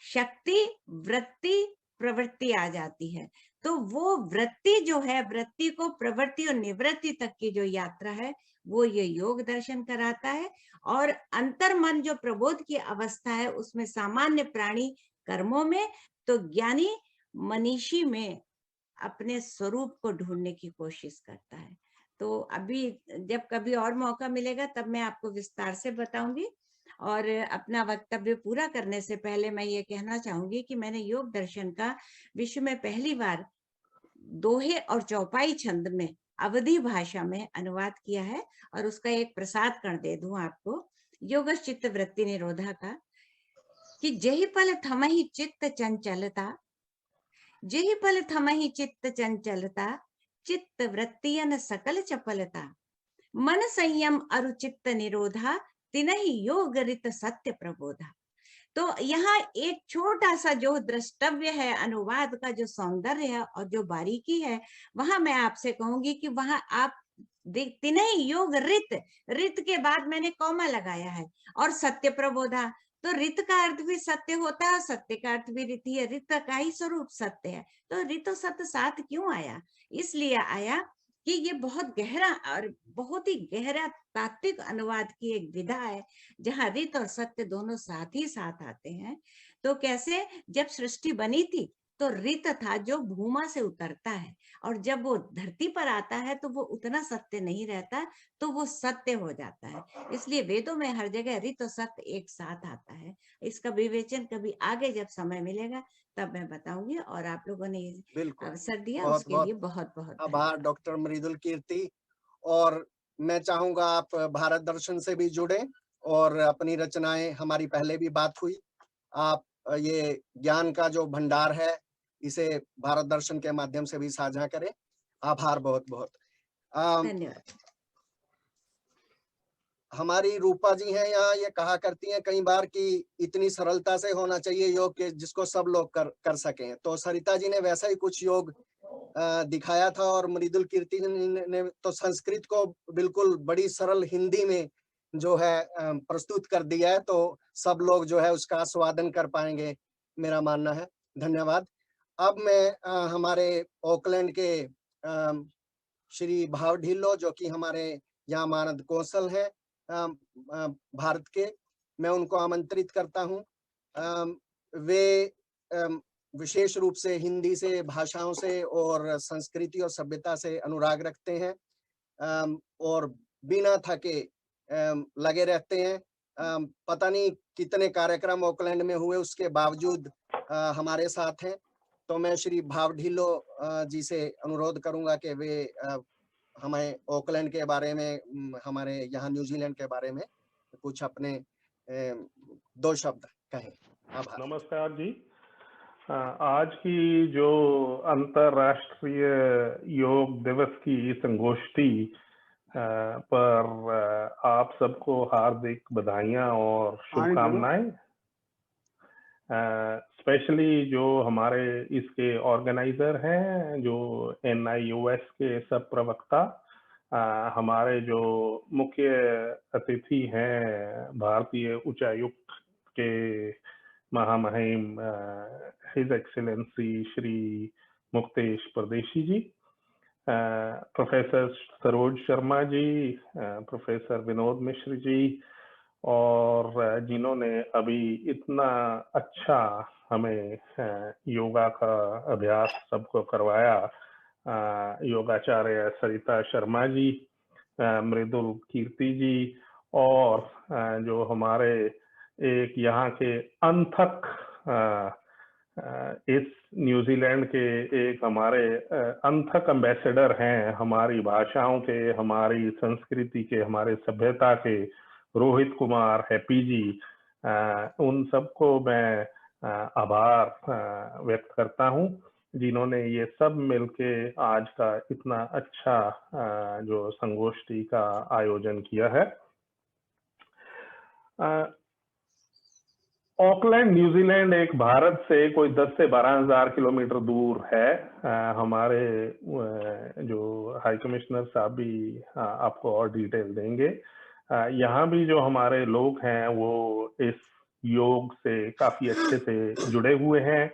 शक्ति, वृत्ति, प्रवृत्ति आ जाती है। तो वो वृत्ति जो है, वृत्ति को प्रवृत्ति और निवृत्ति तक की जो यात्रा है वो ये योग दर्शन कराता है। और अंतर्मन जो प्रबोध की अवस्था है उसमें सामान्य प्राणी कर्मों में, तो ज्ञानी मनीषी में अपने स्वरूप को ढूंढने की कोशिश करता है। तो अभी जब कभी और मौका मिलेगा तब मैं आपको विस्तार से बताऊंगी। और अपना वक्तव्य पूरा करने से पहले मैं ये कहना चाहूंगी कि मैंने योग दर्शन का विश्व में पहली बार दोहे और चौपाई छंद में अवधी भाषा में अनुवाद किया है, और उसका एक प्रसाद कण दे दूं आपको, योग चित्त वृत्ति निरोधा का, कि जेहि पल थमहि चित्त चंचलता, जेहि पल थमहि चित्त चंचलता, चित्त वृत्तियन सकल चपलता, मन संयम अरु चित्त निरोधा, तिनहि योग रित सत्य प्रबोधा। तो यहाँ एक छोटा सा जो द्रष्टव्य है, अनुवाद का जो सौंदर्य है और जो बारीकी है, वहां मैं आपसे कहूंगी कि वहां आप देखते नहीं, योग रित, रित के बाद मैंने कॉमा लगाया है, और सत्य प्रबोधा, तो रित का अर्थ भी सत्य होता है, सत्य का अर्थ भी रित ही है, रित का ही स्वरूप सत्य है। तो रित और सत्य साथ क्यों आया? इसलिए आया कि ये बहुत गहरा और बहुत ही गहरा तात्विक अनुवाद की एक विधा है, जहां रित और सत्य दोनों साथ ही साथ आते हैं। तो कैसे, जब सृष्टि बनी थी तो रित था जो भूमा से उतरता है, और जब वो धरती पर आता है तो वो उतना सत्य नहीं रहता, तो वो सत्य हो जाता है। इसलिए वेदों में हर जगह रित और सत्य एक साथ आता है। इसका विवेचन कभी आगे जब समय मिलेगा तब मैं बताऊंगी, और आप लोगों ने
बिल्कुल,
अवसर दिया
बहुत
उसके
बहुत
लिए बहुत बहुत
आभार
धन्यवाद।
डॉक्टर मृदुल कीर्ति। और मैं चाहूंगा आप भारत दर्शन से भी जुड़े और अपनी रचनाएं, हमारी पहले भी बात हुई, आप ये ज्ञान का जो भंडार है इसे भारत दर्शन के माध्यम से भी साझा करें। आभार बहुत बहुत।
धन्यवाद।
हमारी रूपा जी हैं यहाँ, ये कहा करती हैं कई बार कि इतनी सरलता से होना चाहिए योग के जिसको सब लोग कर सकें। तो सरिता जी ने वैसा ही कुछ योग दिखाया था, और मृदुल कीर्ति ने तो संस्कृत को बिल्कुल बड़ी सरल हिंदी में जो है प्रस्तुत कर दिया है, तो सब लोग जो है उसका आस्वादन कर पाएंगे, मेरा मानना है। धन्यवाद। अब मैं हमारे ऑकलैंड के श्री भाव ढिल्लो, जो कि हमारे यहाँ मानद कौशल है भारत के, मैं उनको आमंत्रित करता हूँ। वे विशेष रूप से हिंदी से, भाषाओं से और संस्कृति और सभ्यता से अनुराग रखते हैं, और बिना थके लगे रहते हैं। पता नहीं कितने कार्यक्रम ऑकलैंड में हुए, उसके बावजूद हमारे साथ हैं। तो मैं श्री भाव ढिल्लो जी से अनुरोध करूंगा कि वे हमें ऑकलैंड के बारे में, हमारे यहाँ न्यूजीलैंड के बारे में कुछ अपने 2 शब्द कहें। आभार।
नमस्कार जी। आज की जो अंतर्राष्ट्रीय योग दिवस की संगोष्ठी पर आप सबको हार्दिक बधाइयां और शुभकामनाएं। स्पेशली जो हमारे इसके ऑर्गेनाइजर हैं, जो NIOS के सब प्रवक्ता, हमारे जो मुख्य अतिथि हैं भारतीय उच्चायुक्त के महामहिम हिज एक्सीलेंसी श्री मुक्तेश परदेशी जी, प्रोफेसर सरोज शर्मा जी, प्रोफेसर विनोद मिश्र जी, और जिन्होंने अभी इतना अच्छा हमें योगा का अभ्यास सबको करवाया, योगाचार्य सरिता शर्मा जी, मृदुल कीर्ति जी, और जो हमारे एक यहाँ के अनथक इस न्यूजीलैंड के एक हमारे अनथक एम्बेसडर हैं हमारी भाषाओं के, हमारी संस्कृति के, हमारे सभ्यता के, रोहित कुमार हैप्पी जी, उन सबको मैं आभार व्यक्त करता हूं, जिन्होंने ये सब मिलके आज का इतना अच्छा जो संगोष्ठी का आयोजन किया है। ऑकलैंड न्यूजीलैंड एक भारत से कोई 10 से 12 हजार किलोमीटर दूर है। हमारे जो हाई कमिश्नर साहब भी आपको और डिटेल देंगे। यहाँ भी जो हमारे लोग हैं वो इस योग से काफी अच्छे से जुड़े हुए हैं।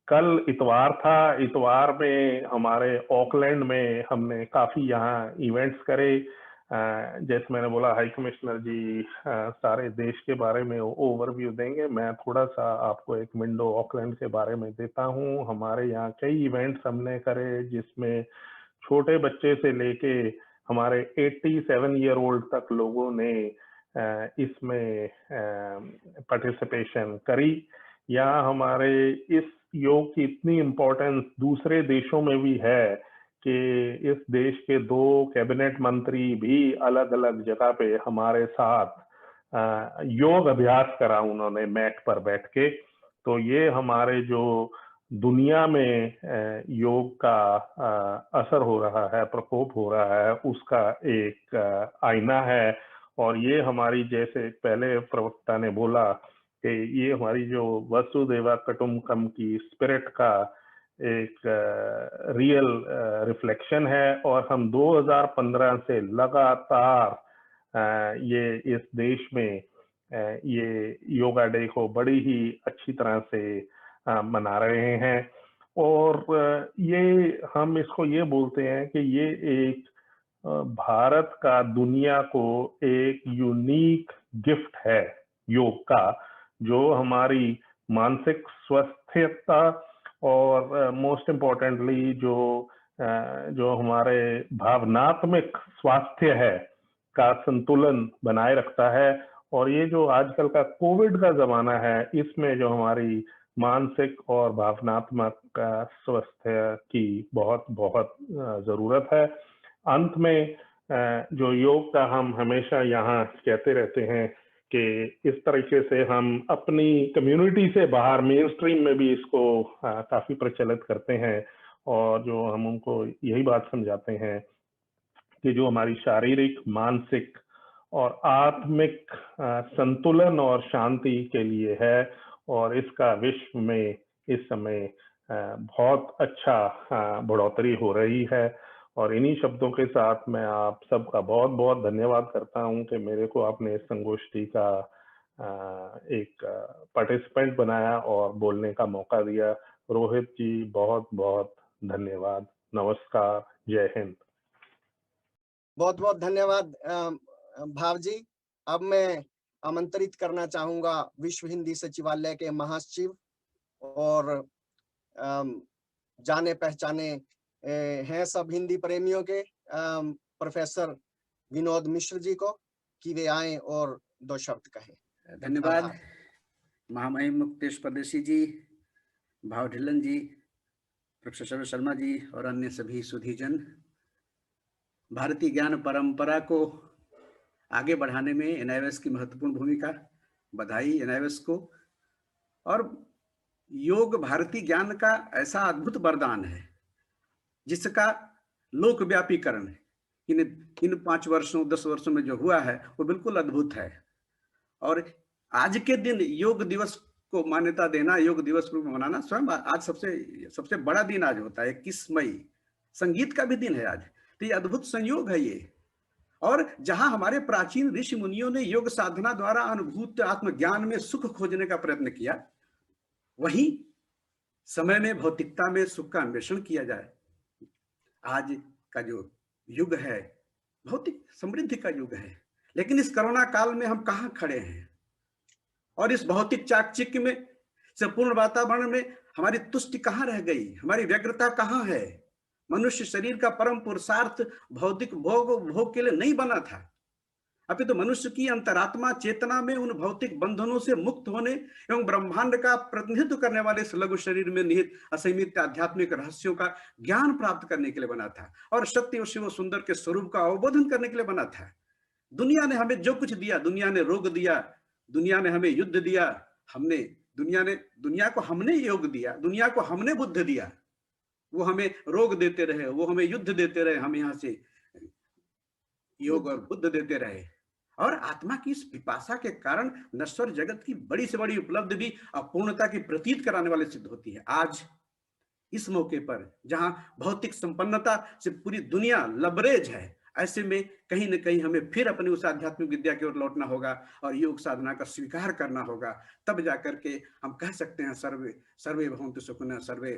कल इतवार था, इतवार में हमारे ऑकलैंड में हमने काफी यहाँ इवेंट्स करे। जैसे मैंने बोला, हाई कमिश्नर जी सारे देश के बारे में ओवरव्यू देंगे। मैं थोड़ा सा आपको एक विंडो ऑकलैंड के बारे में देता हूँ। हमारे यहाँ कई इवेंट्स हमने करे, जिसमें छोटे बच्चे से लेके हमारे 87 ईयर ओल्ड तक लोगों ने इसमें पार्टिसिपेशन करी, या हमारे इस योग की इतनी इम्पोर्टेंस दूसरे देशों में भी है कि इस देश के 2 कैबिनेट मंत्री भी अलग अलग जगह पे हमारे साथ योग अभ्यास करा उन्होंने मैट पर बैठ के। तो ये हमारे जो दुनिया में योग का असर हो रहा है, प्रकोप हो रहा है, उसका एक आईना है। और ये हमारी, जैसे पहले प्रवक्ता ने बोला कि ये हमारी जो वसुदेवा कुटुंबकम की स्पिरिट का एक रियल रिफ्लेक्शन है। और हम 2015 से लगातार ये इस देश में ये योगा डे को बड़ी ही अच्छी तरह से मना रहे हैं। और ये हम इसको ये बोलते हैं कि ये एक भारत का दुनिया को एक यूनिक गिफ्ट है योग का, जो हमारी मानसिक स्वस्थता और मोस्ट इम्पोर्टेंटली जो हमारे भावनात्मक स्वास्थ्य है का संतुलन बनाए रखता है। और ये जो आजकल का कोविड का जमाना है, इसमें जो हमारी मानसिक और भावनात्मक स्वास्थ्य की बहुत बहुत जरूरत है। अंत में जो योग का हम हमेशा यहाँ कहते रहते हैं कि इस तरीके से हम अपनी कम्युनिटी से बाहर मेन स्ट्रीम में भी इसको काफी प्रचलित करते हैं। और जो हम उनको यही बात समझाते हैं कि जो हमारी शारीरिक, मानसिक और आत्मिक संतुलन और शांति के लिए है, और इसका विश्व में इस समय बहुत अच्छा बढ़ोतरी हो रही है। और इन्हीं शब्दों के साथ मैं आप सबका बहुत बहुत धन्यवाद करता हूं कि मेरे को आपने इस संगोष्ठी का एक पार्टिसिपेंट बनाया और बोलने का मौका दिया। रोहित जी, बहुत बहुत धन्यवाद। नमस्कार, जय हिंद।
बहुत बहुत धन्यवाद भाव जी। अब मैं आमंत्रित करना चाहूंगा विश्व हिंदी सचिवालय के महासचिव और जाने पहचाने हैं सब हिंदी प्रेमियों के प्रोफेसर विनोद मिश्र जी को, कि वे आए और 2 शब्द कहें।
धन्यवाद महामहिम मुक्तेश परदेशी जी, भाव ढिल्लन जी, प्रोफेसर शर्मा जी और अन्य सभी सुधीजन। भारतीय ज्ञान परंपरा को आगे बढ़ाने में NIOS की महत्वपूर्ण भूमिका, बधाई NIOS को। और योग भारतीय ज्ञान का ऐसा अद्भुत वरदान है जिसका लोकव्यापीकरण इन 5 वर्षों 10 वर्षों में जो हुआ है वो बिल्कुल अद्भुत है। और आज के दिन योग दिवस को मान्यता देना, योग दिवस को मनाना, स्वयं आज सबसे बड़ा दिन आज होता है 21 मई, संगीत का भी दिन है आज। तो ये अद्भुत संयोग है ये। और जहां हमारे प्राचीन ऋषि मुनियों ने योग साधना द्वारा अनुभूत आत्मज्ञान में सुख खोजने का प्रयत्न किया, वहीं समय में भौतिकता में सुख का अन्वेषण किया जाए। आज का जो युग है भौतिक समृद्धि का युग है, लेकिन इस कोरोना काल में हम कहाँ खड़े हैं? और इस भौतिक चाकचिक्य में, संपूर्ण वातावरण में हमारी तुष्टि कहाँ रह गई? हमारी व्यग्रता कहाँ है? मनुष्य शरीर का परम पुरुषार्थ भौतिक भोग के लिए नहीं बना था, अभी तो मनुष्य की अंतरात्मा चेतना में उन भौतिक बंधनों से मुक्त होने एवं ब्रह्मांड का प्रतिनिधित्व करने वाले इस लघु शरीर में निहित असीमित आध्यात्मिक रहस्यों का ज्ञान प्राप्त करने के लिए बना था, और सत्य और शिव सुंदर के स्वरूप का अवबोधन करने के लिए बना था। दुनिया ने हमें जो कुछ दिया, दुनिया ने रोग दिया, दुनिया ने हमें युद्ध दिया, दुनिया को हमने योग दिया, दुनिया को हमने बुद्ध दिया। वो हमें रोग देते रहे, वो हमें युद्ध देते रहे, हम यहाँ से योग और बुद्ध देते रहे। और आत्मा की इस पिपासा के कारण नश्वर जगत की बड़ी से बड़ी उपलब्धि भी अपूर्णता की प्रतीत कराने वाले सिद्ध होती है। आज इस मौके पर जहां भौतिक संपन्नता से पूरी दुनिया लबरेज है, ऐसे में कहीं न कहीं हमें फिर अपनी उस आध्यात्मिक विद्या की ओर लौटना होगा और योग साधना का स्वीकार करना होगा। तब जाकर के हम कह सकते हैं सर्वे भवन्तु सुखिनः सर्वे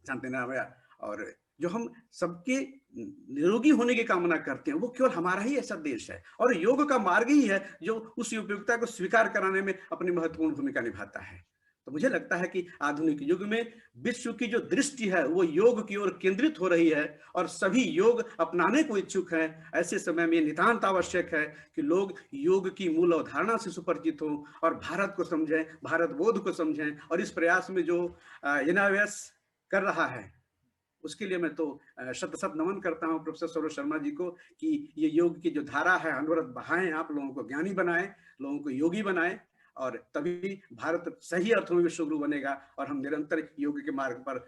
शान्तिर्भवन्तु। और जो हम सबके निरोगी होने की कामना करते हैं, वो केवल हमारा ही ऐसा देश है, और योग का मार्ग ही है जो उस उपयोगिता को स्वीकार कराने में अपनी महत्वपूर्ण भूमिका निभाता है। तो मुझे लगता है कि आधुनिक युग में विश्व की जो दृष्टि है वो योग की ओर केंद्रित हो रही है और सभी योग अपनाने को इच्छुक हैं। ऐसे समय में नितांत आवश्यक है कि लोग योग की मूल अवधारणा से सुपरिचित हों और भारत को समझें, भारत बोध को समझें। और इस प्रयास में जो NIOS कर रहा है उसके लिए मैं तो शत शत नमन करता हूं प्रोफेसर सौरभ शर्मा जी को कि ये योग की जो धारा है अनवरत बहाएं, आप लोगों को ज्ञानी बनाएं, लोगों को योगी बनाएं और तभी भारत सही अर्थों में विश्वगुरु बनेगा और हम निरंतर योग के मार्ग पर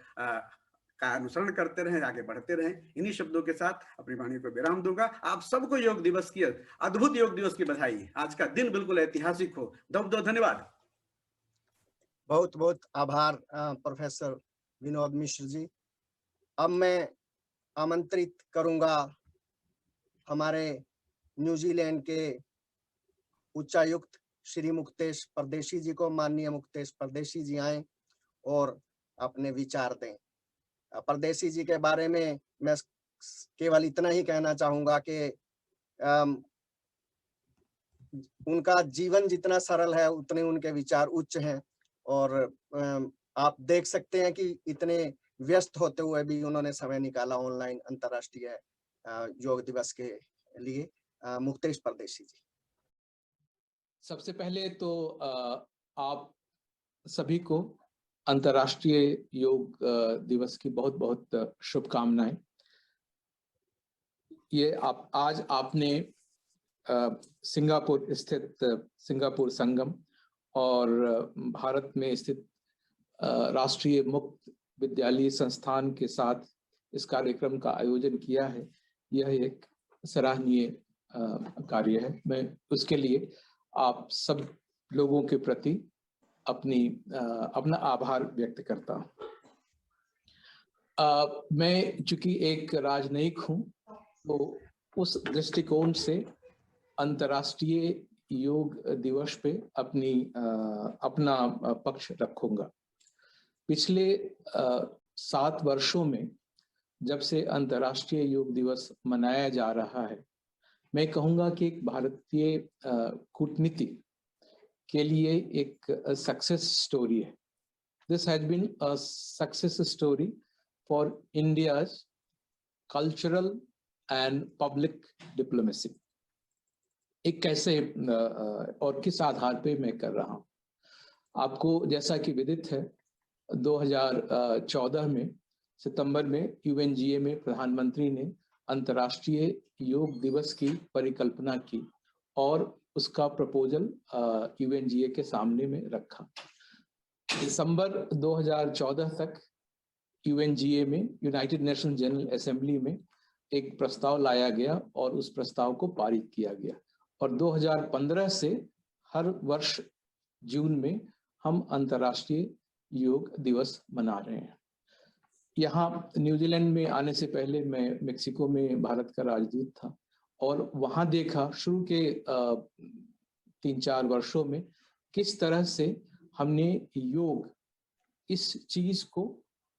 का अनुसरण करते रहें, आगे बढ़ते रहें। इन्हीं शब्दों के साथ अपनी वाणी को विराम दूंगा। आप सबको योग दिवस की, अद्भुत योग दिवस की बधाई। आज का दिन बिल्कुल ऐतिहासिक हो। बहुत धन्यवाद।
बहुत बहुत आभार प्रोफेसर विनोद मिश्र जी। अब मैं आमंत्रित करूंगा हमारे न्यूजीलैंड के उच्चायुक्त श्री मुक्तेश परदेशी जी को। माननीय मुक्तेश परदेशी जी आए और अपने विचार दें। परदेशी जी के बारे में मैं केवल इतना ही कहना चाहूंगा कि उनका जीवन जितना सरल है उतने उनके विचार उच्च हैं और आप देख सकते हैं कि इतने व्यस्त होते हुए भी उन्होंने समय निकाला ऑनलाइन अंतर्राष्ट्रीय योग दिवस के लिए। मुक्तेश परदेशी जी।
सबसे पहले तो आप सभी को अंतर्राष्ट्रीय योग दिवस की बहुत बहुत शुभकामनाएं। ये आज आपने सिंगापुर स्थित सिंगापुर संगम और भारत में स्थित राष्ट्रीय मुक्त विद्यालय संस्थान के साथ इस कार्यक्रम का आयोजन किया है। यह एक सराहनीय कार्य है। मैं उसके लिए आप सब लोगों के प्रति अपना आभार व्यक्त करता हूँ। मैं चूंकि एक राजनयिक हूँ तो उस दृष्टिकोण से अंतर्राष्ट्रीय योग दिवस पे अपना पक्ष रखूंगा। पिछले 7 वर्षों में जब से अंतर्राष्ट्रीय योग दिवस मनाया जा रहा है, मैं कहूँगा कि एक भारतीय कूटनीति के लिए एक सक्सेस स्टोरी है। This has been a success story for India's cultural and public diplomacy. एक कैसे और किस आधार पे मैं कर रहा हूँ, आपको जैसा कि विदित है 2014 में सितंबर में UNGA में प्रधानमंत्री ने अंतर्राष्ट्रीय योग दिवस की परिकल्पना की और उसका प्रपोजल UNGA के सामने में रखा। दिसंबर 2014 तक UNGA में यूनाइटेड नेशन जनरल असेंबली में एक प्रस्ताव लाया गया और उस प्रस्ताव को पारित किया गया और 2015 से हर वर्ष जून में हम अंतर्राष्ट्रीय योग दिवस मना रहे हैं। यहाँ न्यूजीलैंड में आने से पहले मैं मेक्सिको में भारत का राजदूत था और वहाँ देखा शुरू के 3-4 वर्षों में किस तरह से हमने योग इस चीज को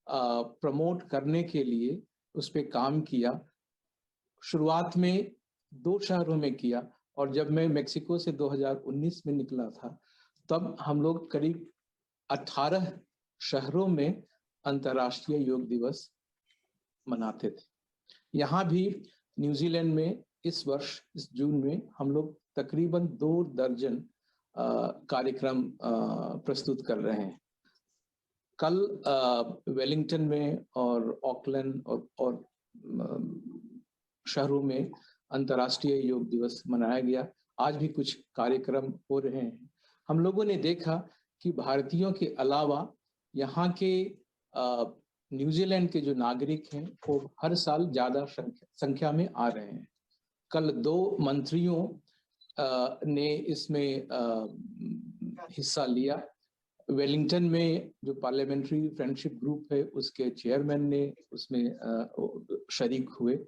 प्रमोट करने के लिए उस पर काम किया। शुरुआत में 2 शहरों में किया और जब मैं मेक्सिको से 2019 में निकला था तब हम लोग करीब 18 शहरों में अंतर्राष्ट्रीय योग दिवस मनाते थे। यहाँ भी न्यूजीलैंड में इस वर्ष इस जून में हम लोग तकरीबन 2 दर्जन कार्यक्रम प्रस्तुत कर रहे हैं। कल वेलिंगटन में और ऑकलैंड और शहरों में अंतर्राष्ट्रीय योग दिवस मनाया गया। आज भी कुछ कार्यक्रम हो रहे हैं। हम लोगों ने देखा कि भारतीयों के अलावा यहाँ के न्यूजीलैंड के जो नागरिक हैं वो हर साल ज़्यादा संख्या में आ रहे हैं। कल 2 मंत्रियों ने इसमें हिस्सा लिया। वेलिंगटन में जो पार्लियामेंट्री फ्रेंडशिप ग्रुप है उसके चेयरमैन ने उसमें शरीक हुए।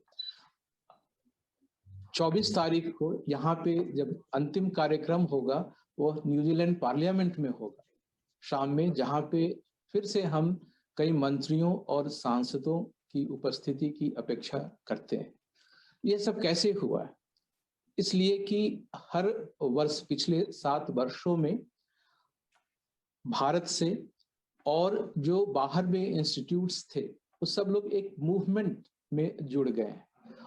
24 तारीख को यहाँ पे जब अंतिम कार्यक्रम होगा वो न्यूजीलैंड पार्लियामेंट में होगा शाम में, जहाँ पे फिर से हम कई मंत्रियों और सांसदों की उपस्थिति की अपेक्षा करते हैं। ये सब कैसे हुआ है? इसलिए कि हर वर्ष पिछले 7 वर्षों में भारत से और जो बाहर में इंस्टीट्यूट्स थे वो सब लोग एक मूवमेंट में जुड़ गए हैं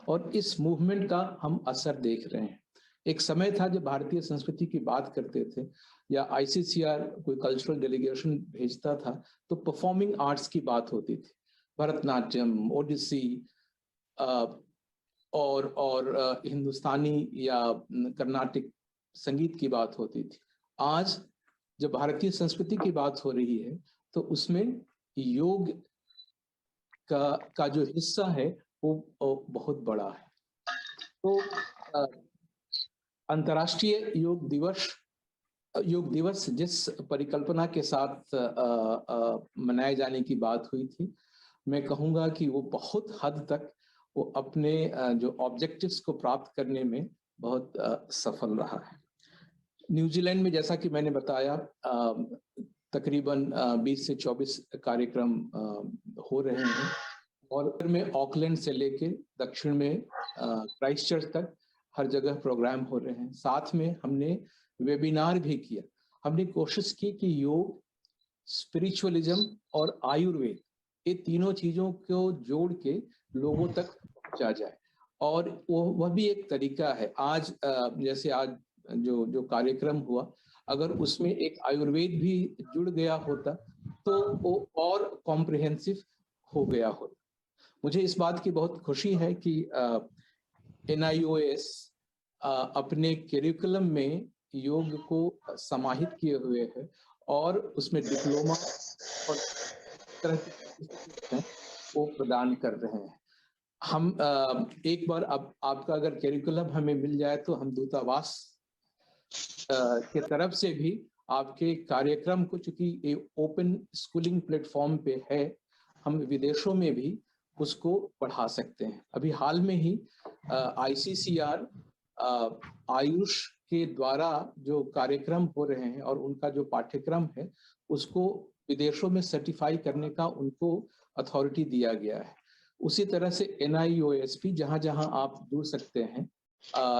और इस मूवमेंट का हम असर देख रहे हैं। एक समय था जब भारतीय संस्कृति की बात करते थे या ICCR कोई कल्चरल डेलीगेशन भेजता था तो परफॉर्मिंग आर्ट्स की बात होती थी, भरतनाट्यम, ओडिसी और हिंदुस्तानी या कर्नाटिक संगीत की बात होती थी। आज जब भारतीय संस्कृति की बात हो रही है तो उसमें योग का जो हिस्सा है वो बहुत बड़ा है। तो अंतर्राष्ट्रीय योग दिवस जिस परिकल्पना के साथ मनाए जाने की बात हुई थी, मैं कहूँगा कि वो बहुत हद तक वो अपने जो ऑब्जेक्टिव्स को प्राप्त करने में बहुत सफल रहा है। न्यूजीलैंड में जैसा कि मैंने बताया तकरीबन 20 से 24 कार्यक्रम हो रहे हैं और में ऑकलैंड से लेके दक्षिण में क्राइस्टचर्च तक हर जगह प्रोग्राम हो रहे हैं। साथ में हमने वेबिनार भी किया। हमने कोशिश की कि योग, स्पिरिचुअलिज्म और आयुर्वेद ये तीनों चीजों को जोड़ के लोगों तक पहुंचा जाए और वह भी एक तरीका है। आज जैसे आज जो कार्यक्रम हुआ, अगर उसमें एक आयुर्वेद भी जुड़ गया होता तो वो और कॉम्प्रिहेंसिव हो गया होता। मुझे इस बात की बहुत खुशी है कि NIOS अपने करिकुलम में योग को समाहित किए हुए है और उसमें डिप्लोमा और तरह की वो प्रदान कर रहे हैं। हम एक बार अब आपका अगर करिकुलम हमें मिल जाए तो हम दूतावास के तरफ से भी आपके कार्यक्रम को, चूंकि ओपन स्कूलिंग प्लेटफॉर्म पे है, हम विदेशों में भी उसको बढ़ा सकते हैं। अभी हाल में ही ICCR आयुष के द्वारा जो कार्यक्रम हो रहे हैं और उनका जो पाठ्यक्रम है उसको विदेशों में सर्टिफाई करने का उनको अथॉरिटी दिया गया है। उसी तरह से NIOS भी जहां जहां आप जुड़ सकते हैं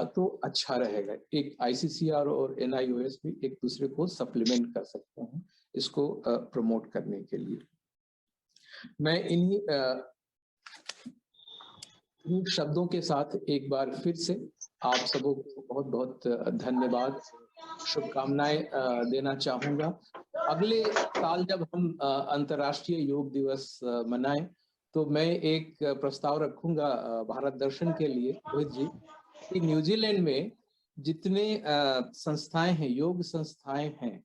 तो अच्छा रहेगा। एक ICCR और NIOS भी एक दूसरे को सप्लीमेंट कर सकते हैं इसको प्रमोट करने के लिए। मैं इन्हीं शब्दों के साथ एक बार फिर से आप सबों को बहुत बहुत धन्यवाद, शुभकामनाएं देना चाहूँगा। अगले साल जब हम अंतर्राष्ट्रीय योग दिवस मनाएं तो मैं एक प्रस्ताव रखूंगा भारत दर्शन के लिए, रोहित जी, कि न्यूजीलैंड में जितने संस्थाएं हैं, योग संस्थाएं हैं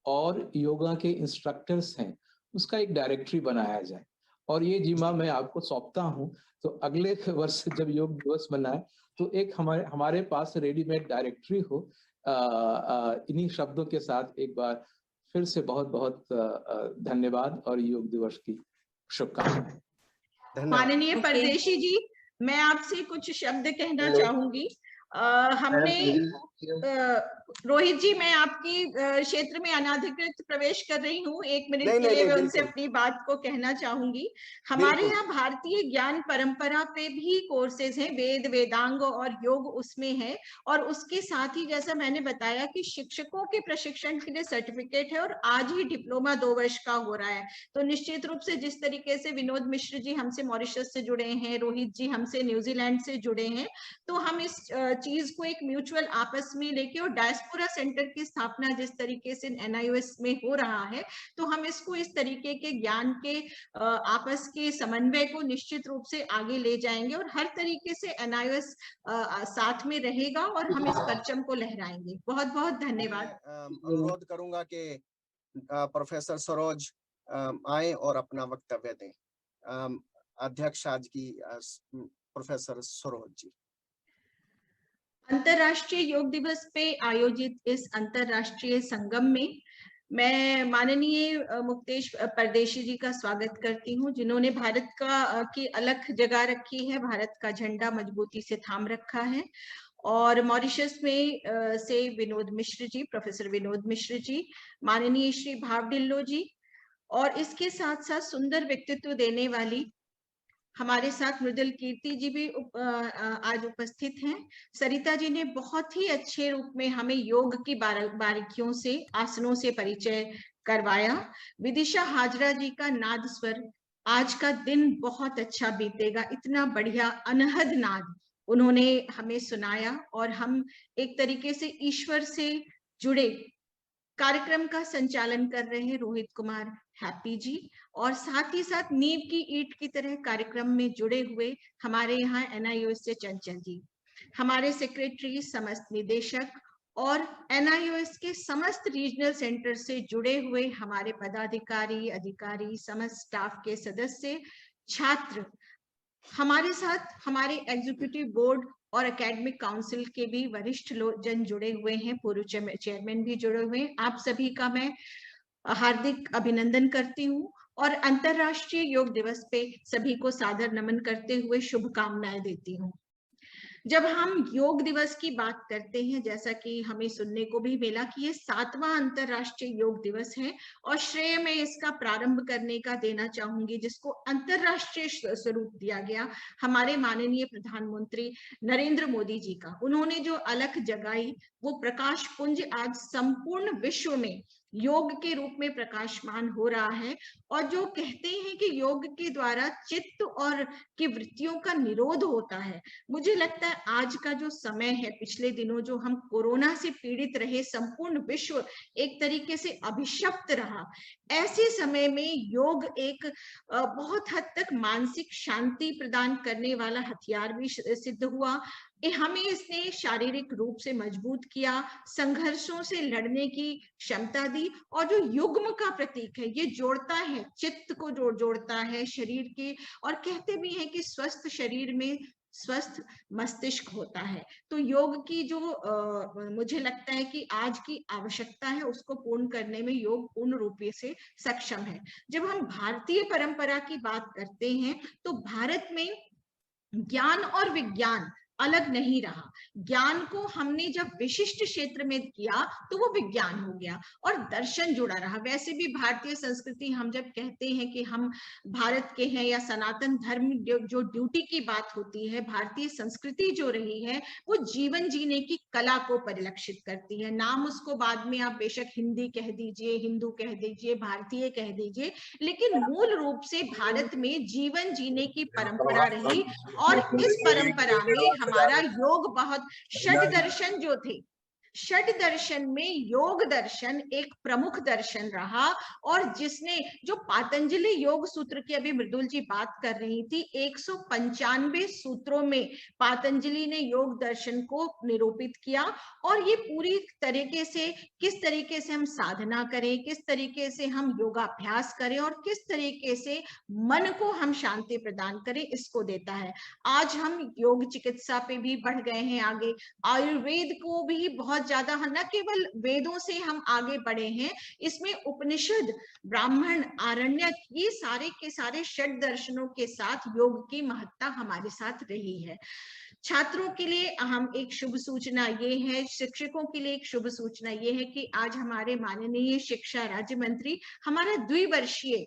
और योगा के इंस्ट्रक्टर्स हैं, उसका एक डायरेक्टरी बनाया जाए और ये जिम्मा मैं आपको सौंपता हूं। तो अगले वर्ष जब योग दिवस मनाए तो एक हमारे पास रेडीमेड डायरेक्टरी हो। इन्हीं शब्दों के साथ एक बार फिर से बहुत बहुत धन्यवाद और योग दिवस की शुभकामनाएं।
माननीय परदेशी जी, मैं आपसे कुछ शब्द कहना चाहूंगी। हमने रोहित जी, मैं आपकी क्षेत्र में अनाधिकृत प्रवेश कर रही हूँ, 1 मिनट के लिए मैं उनसे अपनी बात को कहना चाहूंगी। हमारे यहाँ भारतीय ज्ञान परंपरा पे भी कोर्सेज हैं, वेद, वेदांग और योग उसमें है। और उसके साथ ही जैसा मैंने बताया कि शिक्षकों के प्रशिक्षण के लिए सर्टिफिकेट है और आज ही डिप्लोमा 2 वर्ष का हो रहा है। तो निश्चित रूप से जिस तरीके से विनोद मिश्र जी हमसे मॉरिशस से जुड़े हैं, रोहित जी हमसे न्यूजीलैंड से जुड़े हैं, तो हम इस चीज को एक म्यूचुअल आपस में लेके और डायस्पोरा सेंटर की स्थापना जिस तरीके से NIOS में हो रहा है, तो हम इसको इस तरीके के ज्ञान के आपस के समन्वय को निश्चित रूप से आगे ले जाएंगे और हर तरीके से NIOS साथ में रहेगा और हम इस परचम को लहराएंगे। बहुत बहुत धन्यवाद।
अनुरोध करूंगा कि प्रोफेसर सरोज आए और अपना वक्तव्य दें। अध्यक्ष आज की प्रोफेसर सरोज जी।
अंतर्राष्ट्रीय योग दिवस पे आयोजित इस अंतर्राष्ट्रीय संगम में मैं माननीय मुक्तेश परदेशी जी का स्वागत करती हूँ, जिन्होंने भारत की अलग जगह रखी है, भारत का झंडा मजबूती से थाम रखा है। और मॉरिशस में से विनोद मिश्र जी, प्रोफेसर विनोद मिश्र जी, माननीय श्री भाव ढिल्लो जी, और इसके साथ साथ सुंदर व्यक्तित्व देने वाली
हमारे साथ मृदुल कीर्ति जी भी आज उपस्थित हैं। सरिता जी ने बहुत ही अच्छे रूप में हमें योग की बारीकियों से, आसनों से परिचय करवाया। विदिशा हाजरा जी का नाद स्वर, आज का दिन बहुत अच्छा बीतेगा, इतना बढ़िया अनहद नाद उन्होंने हमें सुनाया और हम एक तरीके से ईश्वर से जुड़े। कार्यक्रम का संचालन कर रहे हैं रोहित कुमार हैप्पी जी, और साथ ही साथ नींव की ईंट की तरह कार्यक्रम में जुड़े हुए हमारे यहाँ NIOS से चंचल जी, हमारे सेक्रेटरी, समस्त निदेशक और NIOS के समस्त रीजनल सेंटर से जुड़े हुए हमारे पदाधिकारी, अधिकारी, समस्त स्टाफ के सदस्य, छात्र, हमारे साथ हमारे एग्जीक्यूटिव बोर्ड और एकेडमिक काउंसिल के भी वरिष्ठ जन जुड़े हुए हैं, पूर्व चेयरमैन भी जुड़े हुए हैं। आप सभी का मैं हार्दिक अभिनंदन करती हूँ और अंतर्राष्ट्रीय योग दिवस पे सभी को सादर नमन करते हुए शुभकामनाएं देती हूँ। जब हम योग दिवस की बात करते हैं, जैसा कि हमें सुनने को भी मिला कि ये 7वां अंतर्राष्ट्रीय योग दिवस है, और श्रेय मैं इसका प्रारंभ करने का देना चाहूंगी जिसको अंतर्राष्ट्रीय स्वरूप दिया गया हमारे माननीय प्रधानमंत्री नरेंद्र मोदी जी का। उन्होंने जो अलख जगाई वो प्रकाश पुंज आज संपूर्ण विश्व में योग के रूप में प्रकाशमान हो रहा है, और जो कहते हैं कि योग के द्वारा चित्त और की वृत्तियों का निरोध होता है। मुझे लगता है आज का जो समय है, पिछले दिनों जो हम कोरोना से पीड़ित रहे, संपूर्ण विश्व एक तरीके से अभिशप्त रहा, ऐसे समय में योग एक बहुत हद तक मानसिक शांति प्रदान करने वाला हथियार भी सिद्ध हुआ। हमें इसने शारीरिक रूप से मजबूत किया, संघर्षों से लड़ने की क्षमता दी, और जो युग्म का प्रतीक है ये जोड़ता है, चित्त को जोड़ता है शरीर के, और कहते भी हैं कि स्वस्थ शरीर में स्वस्थ मस्तिष्क होता है। तो योग की जो मुझे लगता है कि आज की आवश्यकता है उसको पूर्ण करने में योग पूर्ण रूप से सक्षम है। जब हम भारतीय परंपरा की बात करते हैं तो भारत में ज्ञान और विज्ञान अलग नहीं रहा। ज्ञान को हमने जब विशिष्ट क्षेत्र में किया तो वो विज्ञान हो गया, और दर्शन जुड़ा रहा। वैसे भी भारतीय संस्कृति, हम जब कहते हैं कि हम भारत के हैं या सनातन धर्म, जो ड्यूटी की बात होती है, भारतीय संस्कृति जो रही है वो जीवन जीने की कला को परिलक्षित करती है। नाम उसको बाद में आप बेशक हिंदी कह दीजिए, हिंदू कह दीजिए, भारतीय कह दीजिए, लेकिन मूल रूप से भारत में जीवन जीने की परंपरा रही, और इस परंपरा में हमारा योग बहुत, षड दर्शन जो थे, षड दर्शन में योग दर्शन एक प्रमुख दर्शन रहा, और जिसने जो पातंजलि योग सूत्र की अभी मृदुल जी बात कर रही थी, 195 सूत्रों में पातंजलि ने योग दर्शन को निरूपित किया, और ये पूरी तरीके से किस तरीके से हम साधना करें, किस तरीके से हम योगाभ्यास करें, और किस तरीके से मन को हम शांति प्रदान करें, इसको देता है। आज हम योग चिकित्सा पे भी बढ़ गए हैं आगे, आयुर्वेद को भी बहुत ज्यादा, न केवल वेदों से हम आगे बढ़े हैं, इसमें उपनिषद, ब्राह्मण, आरण्यक, ये सारे के सारे षड दर्शनों के साथ योग की महत्ता हमारे साथ रही है। छात्रों के लिए हम एक शुभ सूचना ये है, शिक्षकों के लिए एक शुभ सूचना ये है कि आज हमारे माननीय शिक्षा राज्य मंत्री हमारा द्विवर्षीय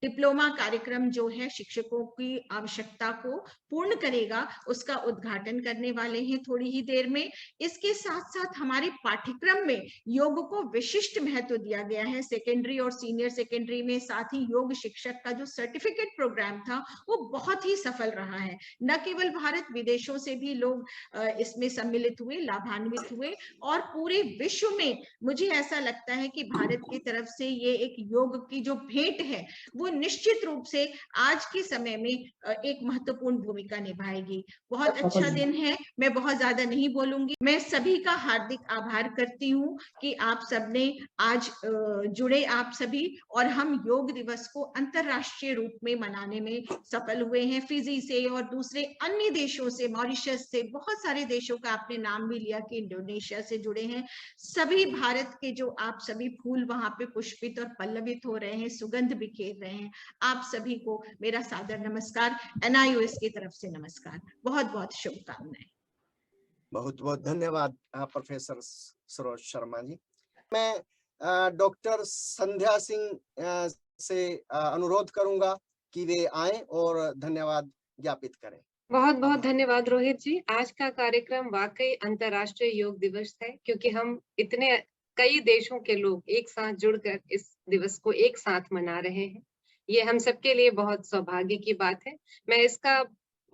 डिप्लोमा कार्यक्रम जो है शिक्षकों की आवश्यकता को पूर्ण करेगा, उसका उद्घाटन करने वाले हैं थोड़ी ही देर में। इसके साथ साथ हमारे पाठ्यक्रम में योग को विशिष्ट महत्व दिया गया है। सेकेंडरी और सीनियर सेकेंडरी में, साथ ही योग शिक्षक का जो सर्टिफिकेट प्रोग्राम था वो बहुत ही सफल रहा है। न केवल भारत, विदेशों से भी लोग इसमें सम्मिलित हुए, लाभान्वित हुए, और पूरे विश्व में मुझे ऐसा लगता है कि भारत की तरफ से ये एक योग की जो भेंट है वो निश्चित रूप से आज के समय में एक महत्वपूर्ण भूमिका निभाएगी। बहुत अच्छा दिन है, मैं बहुत ज्यादा नहीं बोलूंगी। मैं सभी का हार्दिक आभार करती हूँ कि आप सबने आज जुड़े, आप सभी, और हम योग दिवस को अंतरराष्ट्रीय रूप में मनाने में सफल हुए हैं। फिजी से और दूसरे अन्य देशों से, मॉरिशस से, बहुत सारे देशों का आपने नाम भी लिया कि इंडोनेशिया से जुड़े हैं। सभी भारत के जो आप सभी फूल वहां पे पुष्पित और पल्लवित हो रहे हैं, सुगंध बिखेर रहे हैं, आप सभी को मेरा सादर नमस्कार, NIOS की तरफ से नमस्कार, बहुत बहुत शुभकामनाएं।
बहुत बहुत धन्यवाद प्रोफेसर सरोज शर्मा जी। मैं डॉक्टर संध्या सिंह से अनुरोध करूंगा कि वे आएं और धन्यवाद ज्ञापित करें।
बहुत बहुत धन्यवाद रोहित जी। आज का कार्यक्रम वाकई अंतर्राष्ट्रीय योग दिवस है, क्योंकि हम इतने कई देशों के लोग एक साथ जुड़कर इस दिवस को एक साथ मना रहे हैं। ये हम सबके लिए बहुत सौभाग्य की बात है। मैं इसका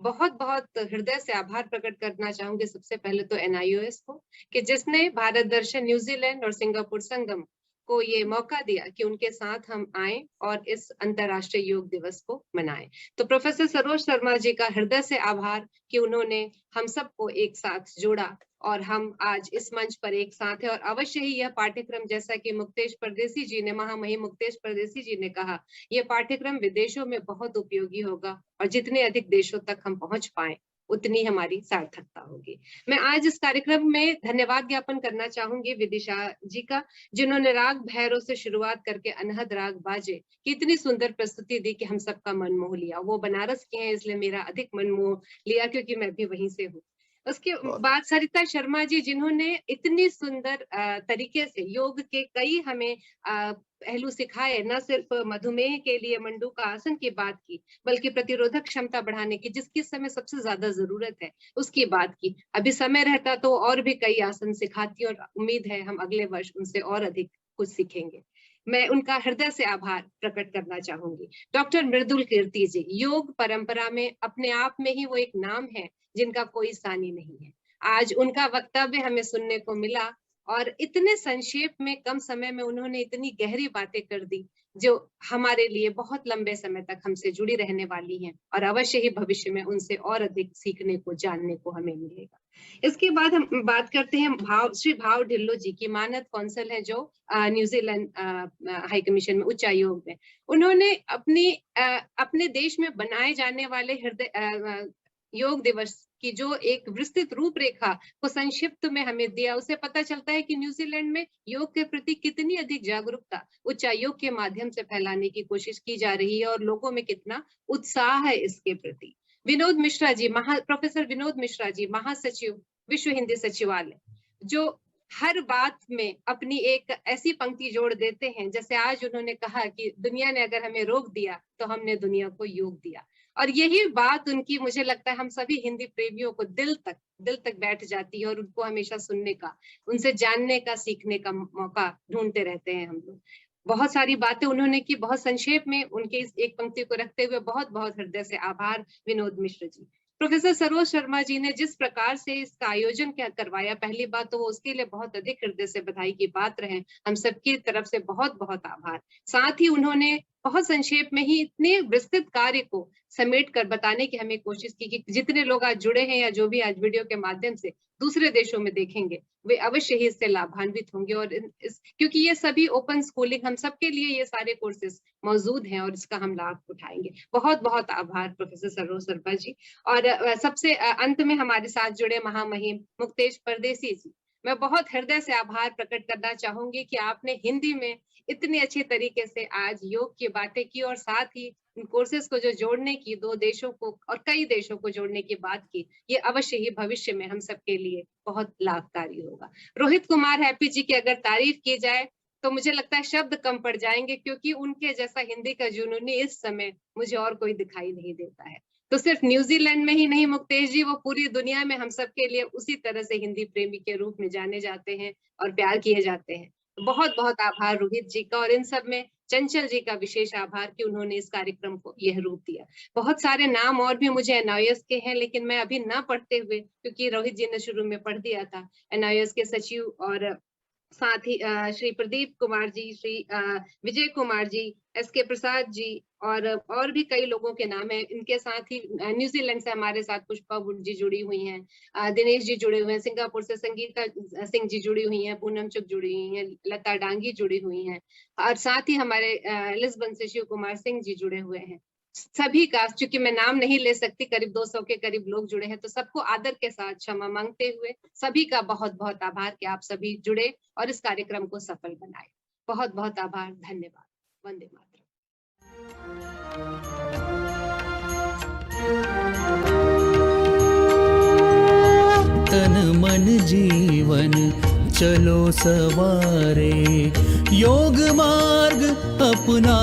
बहुत बहुत हृदय से आभार प्रकट करना चाहूंगी सबसे पहले तो NIOS को, कि जिसने भारत दर्शन न्यूजीलैंड और सिंगापुर संगम को ये मौका दिया कि उनके साथ हम आए और इस अंतर्राष्ट्रीय योग दिवस को मनाएं। तो प्रोफेसर सरोज शर्मा जी का हृदय से आभार कि उन्होंने हम सबको एक साथ जोड़ा और हम आज इस मंच पर एक साथ हैं। और अवश्य ही यह पाठ्यक्रम, जैसा कि मुक्तेश परदेसी जी ने, महामहिम मुक्तेश परदेसी जी ने कहा, यह पाठ्यक्रम विदेशों में बहुत उपयोगी होगा और जितने अधिक देशों तक हम पहुंच पाए उतनी हमारी सार्थकता होगी। मैं आज इस कार्यक्रम में धन्यवाद ज्ञापन करना चाहूंगी विदिशा जी का, जिन्होंने राग भैरव से शुरुआत करके अनहद राग बाजे की इतनी सुंदर प्रस्तुति दी कि हम सबका मन मोह लिया। वो बनारस के हैं इसलिए मेरा अधिक मन मोह लिया, क्योंकि मैं भी वहीं से हूँ। उसके बाद सरिता शर्मा जी, जिन्होंने इतनी सुंदर तरीके से योग के कई हमें पहलू सिखाए, न सिर्फ मधुमेह के लिए मंडूका आसन की बात की, बल्कि प्रतिरोधक क्षमता बढ़ाने की, जिसकी इस समय सबसे ज्यादा जरूरत है, उसकी बात की। अभी समय रहता तो और भी कई आसन सिखाती और उम्मीद है हम अगले वर्ष उनसे और अधिक कुछ सीखेंगे। मैं उनका हृदय से आभार प्रकट करना चाहूंगी। डॉक्टर मृदुल कीर्ति जी, योग परंपरा में अपने आप में ही वो एक नाम है जिनका कोई सानी नहीं है। आज उनका वक्तव्य हमें सुनने को मिला और इतने संक्षेप में, कम समय में उन्होंने इतनी गहरी बातें कर दी जो हमारे लिए बहुत लंबे समय तक हमसे जुड़ी रहने वाली हैं और अवश्य ही भविष्य में उनसे और अधिक सीखने को, जानने को हमें मिलेगा। इसके बाद हम बात करते हैं श्री भाव ढिल्लो जी की, मानद कौंसल है जो न्यूजीलैंड हाई कमीशन में उच्चायोग में। उन्होंने अपने देश में बनाए जाने वाले योग दिवस की जो एक विस्तृत रूपरेखा को संक्षिप्त में हमें दिया, उससे पता चलता है कि न्यूजीलैंड में योग के प्रति कितनी अधिक जागरूकता उच्चायोग के माध्यम से फैलाने की कोशिश की जा रही है और लोगों में कितना उत्साह है इसके प्रति। विनोद मिश्रा जी, प्रोफेसर विनोद मिश्रा जी, महासचिव विश्व हिंदी सचिवालय, जो हर बात में अपनी एक ऐसी पंक्ति जोड़ देते हैं, जैसे आज उन्होंने कहा कि दुनिया ने अगर हमें रोक दिया तो हमने दुनिया को योग दिया। और यही बात उनकी, मुझे लगता है हम सभी हिंदी प्रेमियों को दिल तक बैठ जाती है और उनको हमेशा सुनने का, उनसे जानने का, सीखने का मौका ढूंढते रहते हैं हम लोग। बहुत सारी बातें उन्होंने की, बहुत संक्षेप में उनके इस एक पंक्ति को रखते हुए बहुत बहुत हृदय से आभार विनोद मिश्र जी। प्रोफेसर सरोज शर्मा जी ने जिस प्रकार से इसका आयोजन करवाया, पहली बात तो वो उसके लिए बहुत अधिक हृदय से बधाई की पात्र हैं। हम सबकी तरफ से बहुत बहुत आभार। साथ ही उन्होंने बहुत संक्षेप में ही इतने विस्तृत कार्य को समेट कर बताने की हमें कोशिश की कि जितने लोग आज जुड़े हैं या जो भी आज वीडियो के माध्यम से दूसरे देशों में देखेंगे, वे अवश्य ही इससे लाभान्वित होंगे। और क्योंकि ये सभी ओपन स्कूलिंग, हम सबके लिए ये सारे कोर्सेज मौजूद हैं और इसका हम लाभ उठाएंगे। बहुत बहुत आभार प्रोफेसर सरोज शर्मा जी। और सबसे अंत में हमारे साथ जुड़े महामहिम मुक्तेश परदेसी जी, मैं बहुत हृदय से आभार प्रकट करना चाहूंगी कि आपने हिंदी में इतने अच्छे तरीके से आज योग की बातें की और साथ ही कोर्सेज को जो जोड़ने की, दो देशों को और कई देशों को जोड़ने की बात की, ये अवश्य ही भविष्य में हम सबके लिए बहुत लाभकारी होगा। रोहित कुमार हैप्पी जी की अगर तारीफ की जाए तो मुझे लगता है शब्द कम पड़ जाएंगे, क्योंकि उनके जैसा हिंदी का जुनूनी इस समय मुझे और कोई दिखाई नहीं देता है। तो सिर्फ न्यूजीलैंड में ही नहीं मुक्तेश जी, वो पूरी दुनिया में हम सब के लिए उसी तरह से हिंदी प्रेमी के रूप में जाने जाते हैं और प्यार किए जाते हैं। बहुत बहुत आभार रोहित जी का, और इन सब में चंचल जी का विशेष आभार कि उन्होंने इस कार्यक्रम को यह रूप दिया। बहुत सारे नाम और भी मुझे NIOS के हैं, लेकिन मैं अभी ना पढ़ते हुए, क्योंकि रोहित जी ने शुरू में पढ़ दिया था, NIOS के सचिव और साथ ही श्री प्रदीप कुमार जी, श्री विजय कुमार जी, SK प्रसाद जी और भी कई लोगों के नाम है। इनके साथ ही न्यूजीलैंड से हमारे साथ पुष्पा वुड जी जुड़ी हुई हैं, दिनेश जी जुड़े हुए हैं, सिंगापुर से संगीता सिंह जी जुड़ी हुई हैं, पूनम चुक जुड़ी हुई हैं, लता डांगी जुड़ी हुई हैं, और साथ ही हमारे लिस्बन से शिव कुमार सिंह जी जुड़े हुए हैं। सभी का, चूंकि मैं नाम नहीं ले सकती, करीब 200 के करीब लोग जुड़े हैं, तो सबको आदर के साथ क्षमा मांगते हुए सभी का बहुत बहुत आभार कि आप सभी जुड़े और इस कार्यक्रम को सफल बनाए। बहुत बहुत आभार, धन्यवाद। वंदे मातरम।
तन मन जीवन चलो सवारे, योग मार्ग अपना